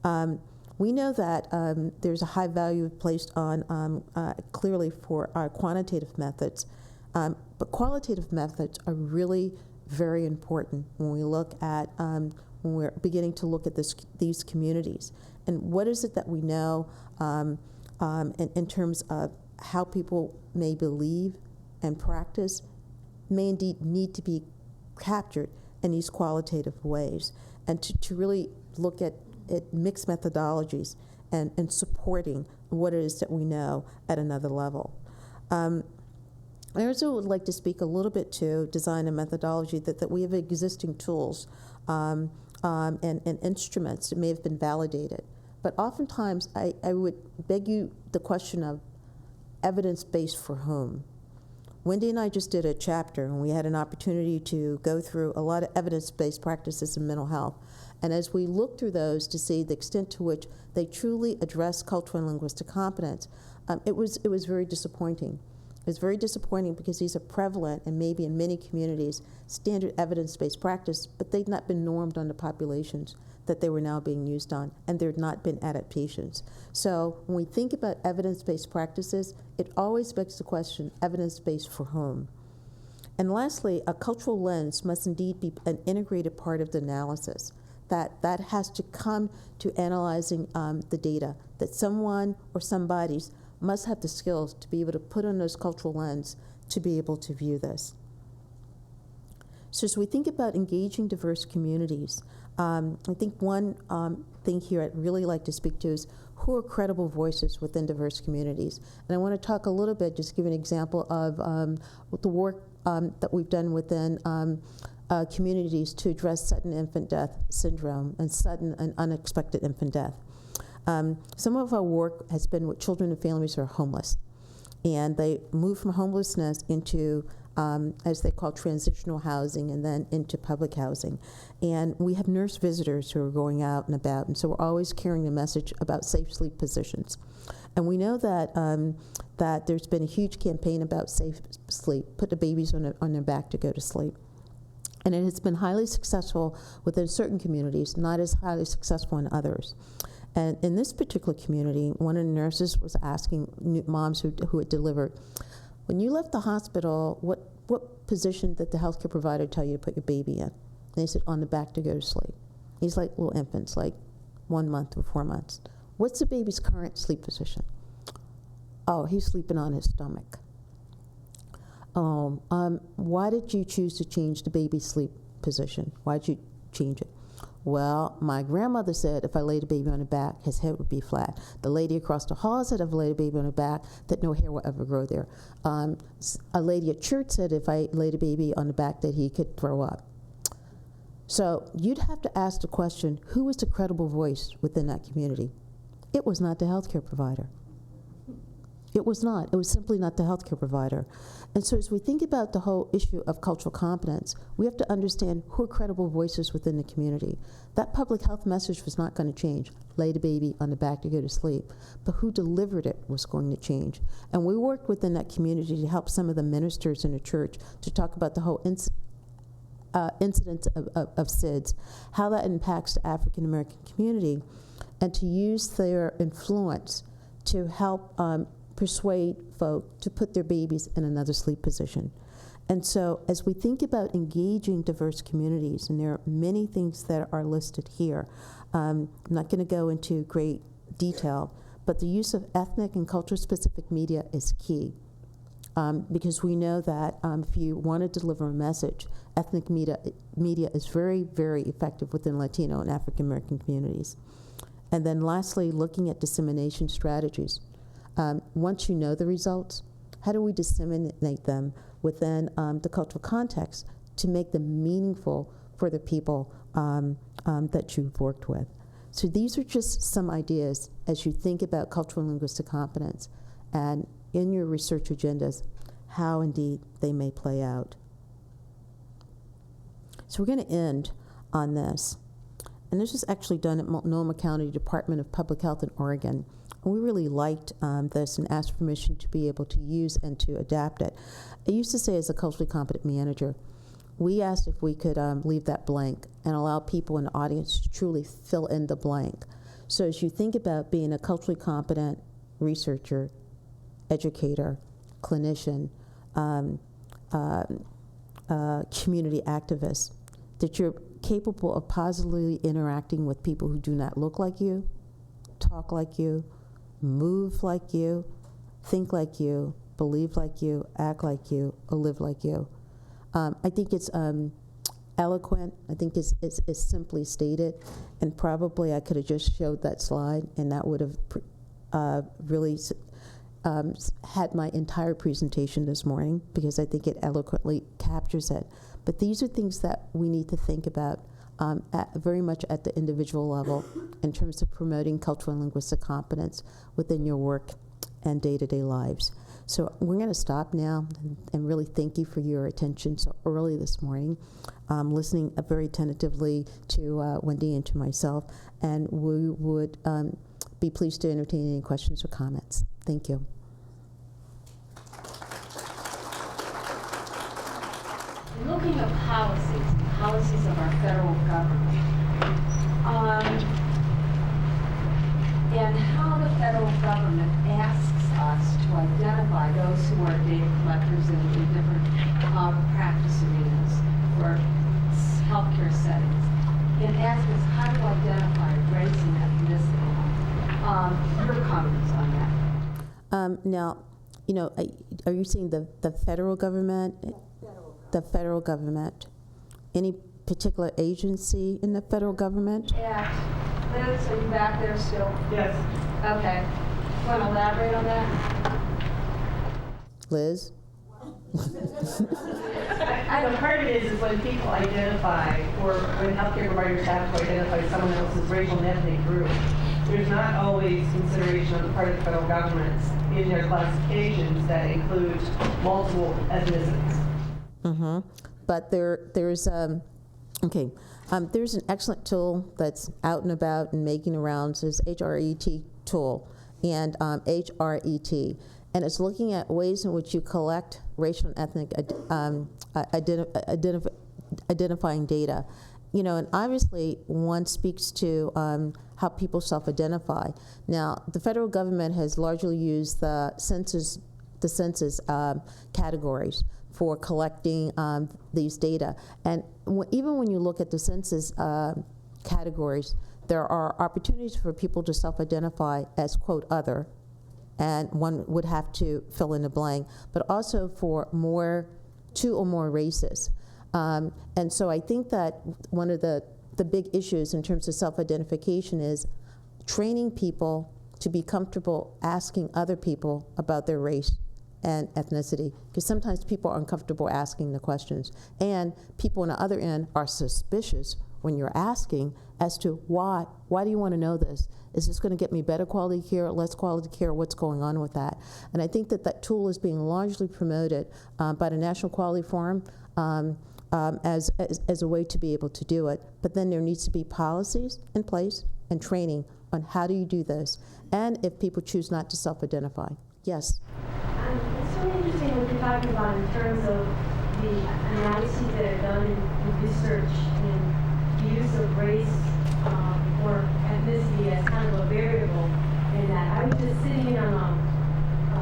We know that there's a high value placed on, clearly, for our quantitative methods, but qualitative methods are really very important when we look at, when we're beginning to look at these communities. And what is it that we know in terms of how people may believe and practice may indeed need to be captured in these qualitative ways, and to really look at mixed methodologies and supporting what it is that we know at another level. I also would like to speak a little bit to design and methodology, that we have existing tools and instruments that may have been validated. But oftentimes, I would beg you the question of evidence-based for whom. Wendy and I just did a chapter, and we had an opportunity to go through a lot of evidence-based practices in mental health. And as we looked through those to see the extent to which they truly address cultural and linguistic competence, it was very disappointing. It was very disappointing because these are prevalent and maybe in many communities standard evidence-based practice, but they've not been normed on the populations that they were now being used on, and there have not been adaptations. So when we think about evidence-based practices, it always begs the question, evidence-based for whom? And lastly, a cultural lens must indeed be an integrated part of the analysis. That has to come to analyzing the data, that someone or somebody's must have the skills to be able to put on those cultural lens to be able to view this. So as we think about engaging diverse communities, I think one thing here I'd really like to speak to is who are credible voices within diverse communities. And I want to talk a little bit, just give an example of the work that we've done within communities to address sudden infant death syndrome and sudden and unexpected infant death. Some of our work has been with children and families who are homeless, and they move from homelessness into, as they call, transitional housing, and then into public housing. And we have nurse visitors who are going out and about, and so we're always carrying the message about safe sleep positions. And we know that that there's been a huge campaign about safe sleep, put the babies on their back to go to sleep. And it has been highly successful within certain communities, not as highly successful in others. And in this particular community, one of the nurses was asking moms who had delivered, when you left the hospital, what position did the healthcare provider tell you to put your baby in? And they said, on the back to go to sleep. He's like little infants, like 1 month or 4 months. What's the baby's current sleep position? Oh, he's sleeping on his stomach. Why did you choose to change the baby's sleep position? Why did you change it? Well, my grandmother said if I laid a baby on the back, his head would be flat. The lady across the hall said if I laid a baby on the back, that no hair will ever grow there. A lady at church said if I laid a baby on the back, that he could throw up. So you'd have to ask the question, who was the credible voice within that community? It was not the healthcare provider. It was not. It was simply not the healthcare provider. And so as we think about the whole issue of cultural competence, we have to understand who are credible voices within the community. That public health message was not going to change. Lay the baby on the back to go to sleep. But who delivered it was going to change. And we worked within that community to help some of the ministers in the church to talk about the whole incidence of SIDS, how that impacts the African American community, and to use their influence to help persuade folk to put their babies in another sleep position. And so as we think about engaging diverse communities, and there are many things that are listed here, I'm not going to go into great detail, but the use of ethnic and culture-specific media is key. Because we know that if you want to deliver a message, ethnic media is very, very effective within Latino and African American communities. And then lastly, looking at dissemination strategies. Once you know the results, how do we disseminate them within the cultural context to make them meaningful for the people that you've worked with? So these are just some ideas as you think about cultural and linguistic competence, and in your research agendas, how indeed they may play out. So we're going to end on this. And this was actually done at Multnomah County Department of Public Health in Oregon. And we really liked this and asked permission to be able to use and to adapt it. I used to say, as a culturally competent manager, we asked if we could leave that blank and allow people in the audience to truly fill in the blank. So as you think about being a culturally competent researcher, educator, clinician, community activist, that you're capable of positively interacting with people who do not look like you, talk like you, move like you, think like you, believe like you, act like you, or live like you. I think it's eloquent. I think it's simply stated, and probably I could have just showed that slide, and that would have really had my entire presentation this morning, because I think it eloquently captures it. But these are things that we need to think about very much at the individual level in terms of promoting cultural and linguistic competence within your work and day-to-day lives. So we're going to stop now and really thank you for your attention so early this morning, listening very attentively to Wendy and to myself, and we would be pleased to entertain any questions or comments. Thank you. Looking at policies of our federal government, and how the federal government asks us to identify those who are data collectors in different practice arenas or healthcare settings, and asks us how to identify race and ethnicity. Your comments on that? Now, you know, are you saying the federal government? The federal government. Any particular agency in the federal government? Yeah. Liz, are you back there still? Yes. Okay. Want to elaborate on that? Liz? The part of it is when people identify, or when healthcare providers have to identify someone else's racial and ethnic group, there's not always consideration on the part of the federal government in their classifications that include multiple ethnicities. Mm-hmm. But there's an excellent tool that's out and about and making the rounds. Is HRET tool, and HRET, and it's looking at ways in which you collect racial and ethnic identifying data. You know, and obviously one speaks to how people self-identify. Now, the federal government has largely used the census categories for collecting these data. And even when you look at the census categories, there are opportunities for people to self-identify as, quote, other, and one would have to fill in a blank, but also for two or more races. And so I think that one of the big issues in terms of self-identification is training people to be comfortable asking other people about their race and ethnicity, because sometimes people are uncomfortable asking the questions, and people on the other end are suspicious when you're asking as to why do you want to know this? Is this going to get me better quality care, less quality care? What's going on with that? And I think that tool is being largely promoted by the National Quality Forum as a way to be able to do it. But then there needs to be policies in place and training on how do you do this, and if people choose not to self-identify. Yes? It's so interesting what you're talking about in terms of the analyses that are done in research and the use of race or ethnicity as kind of a variable in that. I was just sitting in on a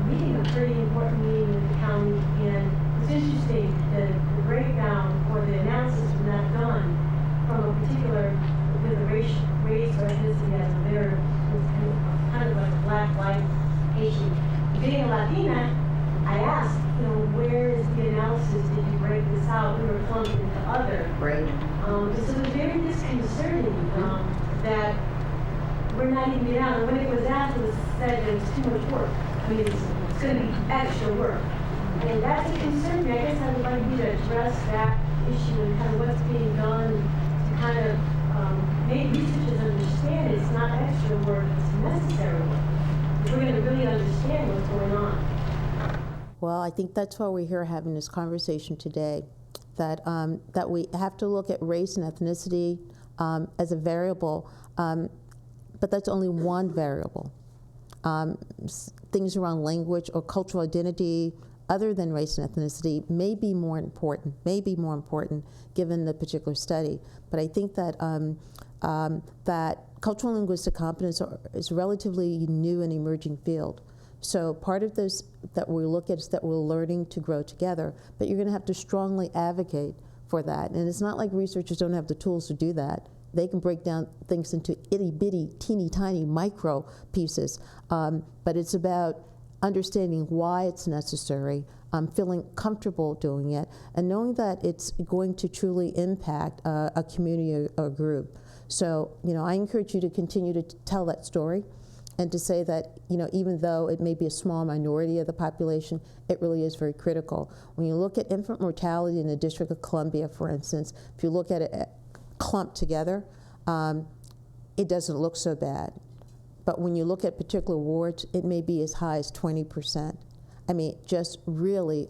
meeting, a pretty important meeting with the county, and it's interesting, the breakdown or the analysis was not done from a particular, with a race or ethnicity as a variable. It's kind of like a black, white, Asian. Being a Latina, I asked, where is the analysis? Did you break this out? We were clumped into other. Right. So it was very disconcerting that we're not even getting out. And when it was asked, it was said that it was too much work. I mean, it's going to be extra work. And that's a concern me. I guess I would like you to address that issue and kind of what's being done to kind of make researchers understand it's not extra work, it's necessary work. If we're going to really understand what's going on. Well, I think that's why we're here having this conversation today, that we have to look at race and ethnicity as a variable, but that's only one variable. Things around language or cultural identity, other than race and ethnicity, may be more important given the particular study. But I think that that cultural and linguistic competence is a relatively new and emerging field. So part of this that we look at is that we're learning to grow together, but you're going to have to strongly advocate for that. And it's not like researchers don't have the tools to do that. They can break down things into itty-bitty, teeny-tiny micro pieces, but it's about understanding why it's necessary, feeling comfortable doing it, and knowing that it's going to truly impact a community or a group. So, I encourage you to continue to tell that story and to say that, even though it may be a small minority of the population, it really is very critical. When you look at infant mortality in the District of Columbia, for instance, if you look at it clumped together, it doesn't look so bad. But when you look at particular wards, it may be as high as 20%. I mean, just really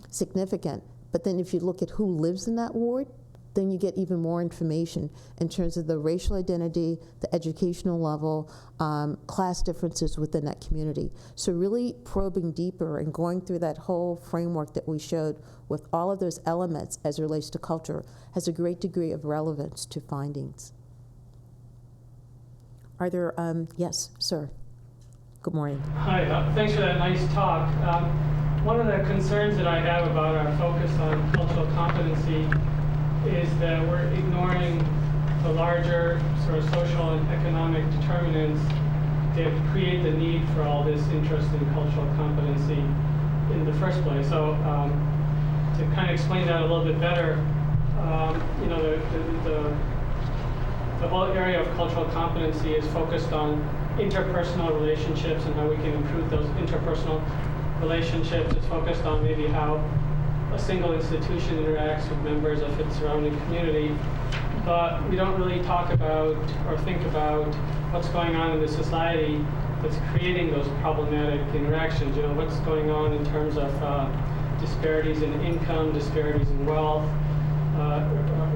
significant. But then if you look at who lives in that ward, then you get even more information in terms of the racial identity, the educational level, class differences within that community. So really probing deeper and going through that whole framework that we showed with all of those elements as it relates to culture has a great degree of relevance to findings. Are there, yes, sir. Good morning. Hi, thanks for that nice talk. One of the concerns that I have about our focus on cultural competency is that we're ignoring the larger sort of social and economic determinants that create the need for all this interest in cultural competency in the first place. So to kind of explain that a little bit better, the whole area of cultural competency is focused on interpersonal relationships and how we can improve those interpersonal relationships. It's focused on maybe how a single institution interacts with members of its surrounding community. But we don't really talk about or think about what's going on in the society that's creating those problematic interactions. What's going on in terms of disparities in income, disparities in wealth,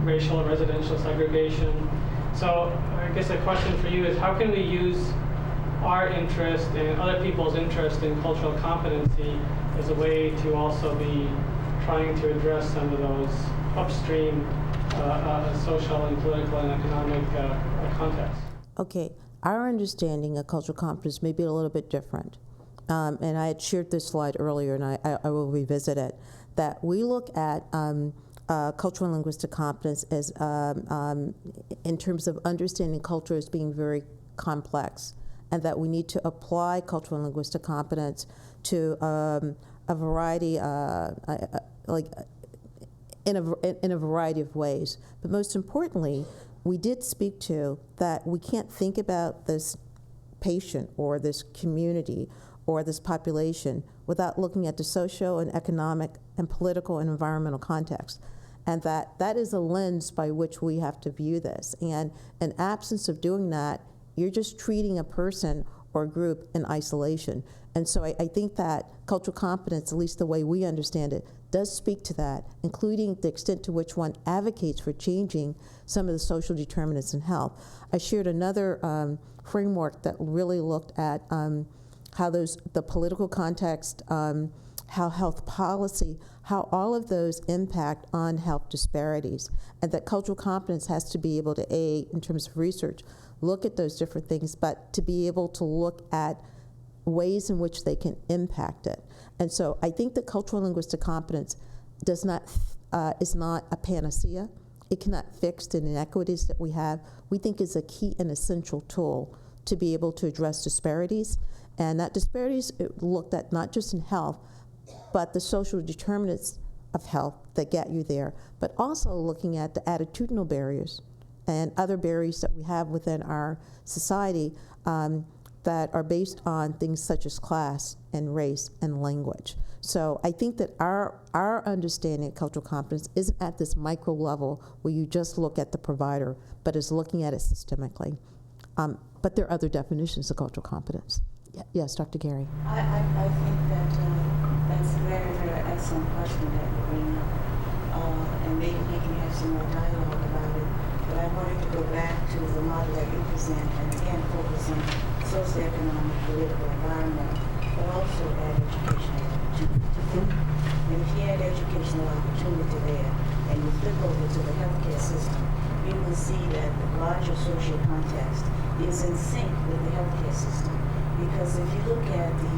racial and residential segregation. So I guess the question for you is, how can we use our interest and other people's interest in cultural competency as a way to also be trying to address some of those upstream social and political and economic contexts? Okay, our understanding of cultural competence may be a little bit different. And I had shared this slide earlier, and I will revisit it, that we look at cultural and linguistic competence as, in terms of understanding culture as being very complex, and that we need to apply cultural and linguistic competence to a variety, in a variety of ways. But most importantly, we did speak to that we can't think about this patient or this community or this population without looking at the socio and economic and political and environmental context. And that is a lens by which we have to view this. And in absence of doing that, you're just treating a person or a group in isolation. And so I think that cultural competence, at least the way we understand it, does speak to that, including the extent to which one advocates for changing some of the social determinants in health. I shared another framework that really looked at how the political context how health policy, how all of those impact on health disparities, and that cultural competence has to be able to, in terms of research, look at those different things, but to be able to look at ways in which they can impact it. And so I think that cultural linguistic competence is not a panacea. It cannot fix the inequities that we have. We think is a key and essential tool to be able to address disparities. And that disparities looked at not just in health, but the social determinants of health that get you there, but also looking at the attitudinal barriers and other barriers that we have within our society that are based on things such as class and race and language. So I think that our understanding of cultural competence isn't at this micro level where you just look at the provider, but is looking at it systemically. But there are other definitions of cultural competence. Yes, Dr. Gary. I think that that's a very, very excellent question that you bring up. And maybe we can have some more dialogue about it. But I wanted to go back to the model that you present and again focus on socioeconomic, political environment, but also at educational opportunity. And if you had educational opportunity there and you flip over to the healthcare system, you will see that the larger social context is in sync with the healthcare system. Because if you look at the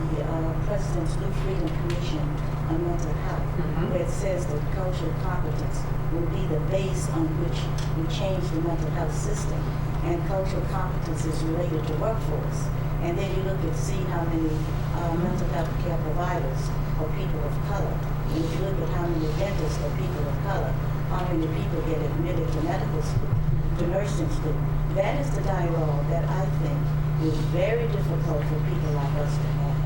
President's New Freedom Commission on Mental Health, where it says that cultural competence will be the base on which we change the mental health system, and cultural competence is related to workforce. And then you look and see how many mental health care providers are people of color. And if you look at how many dentists are people of color, how many people get admitted to medical school, to nursing school, that is the dialogue that I think is very difficult for people like us to have.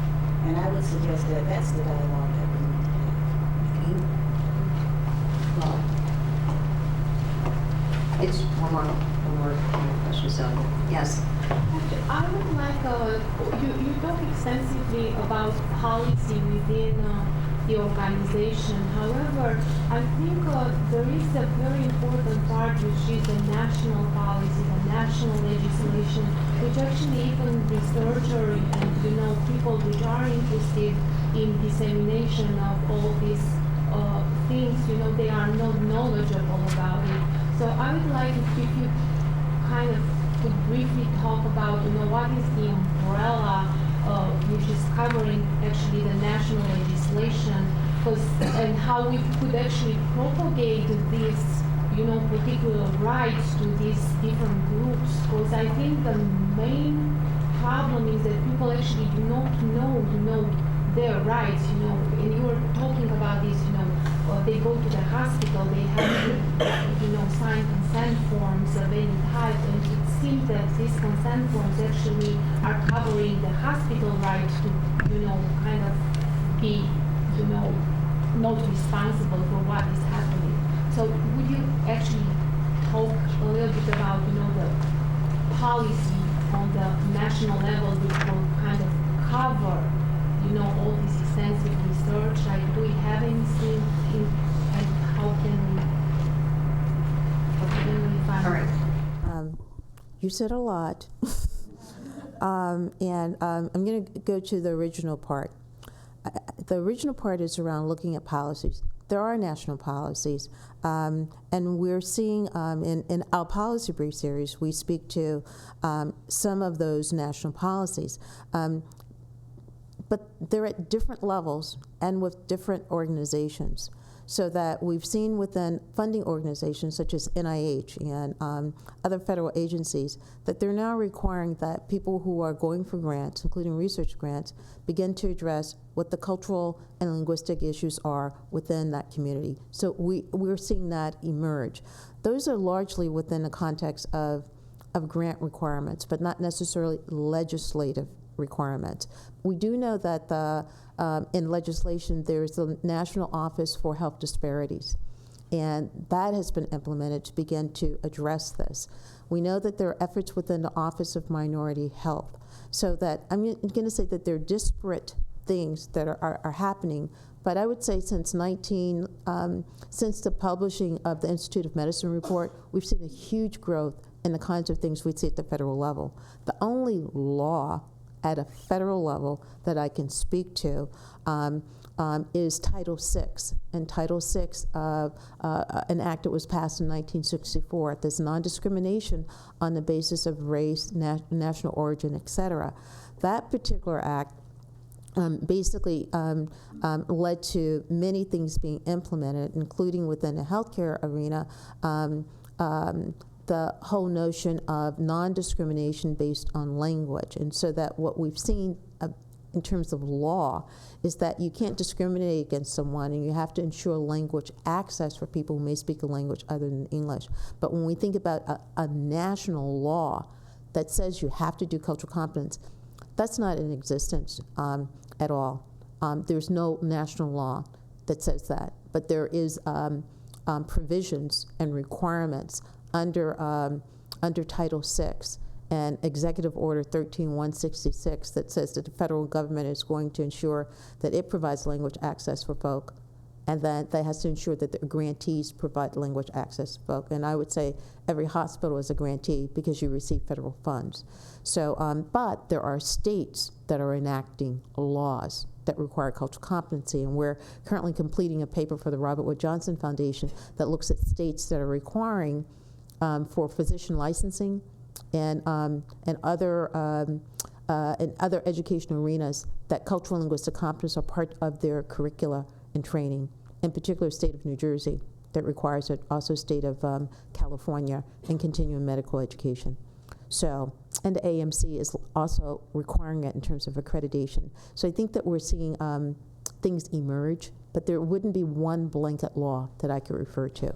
And I would suggest that that's the dialogue that we need to have. Well, it's one more question, so yes. I would like, you talk extensively about policy within the organization. However, I think there is a very important part which is the national policy, the national legislation, which actually even researchers and people which are interested in dissemination of all these things, they are not knowledgeable about it. So I would like if you kind of could briefly talk about, what is the umbrella which is covering actually the national legislation, and how we could actually propagate these, particular rights to these different groups. Because I think the main problem is that people actually do not know their rights, and you were talking about this, they go to the hospital, they have to, sign consent forms of any type, and it seems that these consent forms actually are covering the hospital right to, kind of be, not responsible for what is happening. So would you actually talk a little bit about, the policy on the national level which will kind of cover, all this extensive research? Like, do we have anything and how can we find? All right. You said a lot. And I'm going to go to the original part. The original part is around looking at policies. There are national policies, and we're seeing in our policy brief series, we speak to some of those national policies. But they're at different levels and with different organizations. So that we've seen within funding organizations such as NIH and other federal agencies that they're now requiring that people who are going for grants, including research grants, begin to address what the cultural and linguistic issues are within that community. So we're seeing that emerge. Those are largely within the context of grant requirements, but not necessarily legislative requirements. We do know that in legislation there's the National Office for Health Disparities, and that has been implemented to begin to address this. We know that there are efforts within the Office of Minority Health, so that I'm going to say that there are disparate things that are happening, but I would say since the publishing of the Institute of Medicine report, we've seen a huge growth in the kinds of things we see at the federal level. The only law at a federal level that I can speak to is Title VI. And Title VI, an act that was passed in 1964, there's non-discrimination on the basis of race, national origin, etc. That particular act basically led to many things being implemented, including within the healthcare arena, the whole notion of non-discrimination based on language. And so that what we've seen in terms of law is that you can't discriminate against someone, and you have to ensure language access for people who may speak a language other than English. But when we think about a national law that says you have to do cultural competence, that's not in existence at all. There's no national law that says that, but there is provisions and requirements under Title VI and Executive Order 13166 that says that the federal government is going to ensure that it provides language access for folk, and that has to ensure that the grantees provide language access to folk. And I would say every hospital is a grantee because you receive federal funds. So, but there are states that are enacting laws that require cultural competency, and we're currently completing a paper for the Robert Wood Johnson Foundation that looks at states that are requiring for physician licensing and other educational arenas that cultural and linguistic competence are part of their curricula and training. In particular, state of New Jersey that requires it, also state of California, and continuing medical education. So, and the AMC is also requiring it in terms of accreditation. So I think that we're seeing things emerge, but there wouldn't be one blanket law that I could refer to.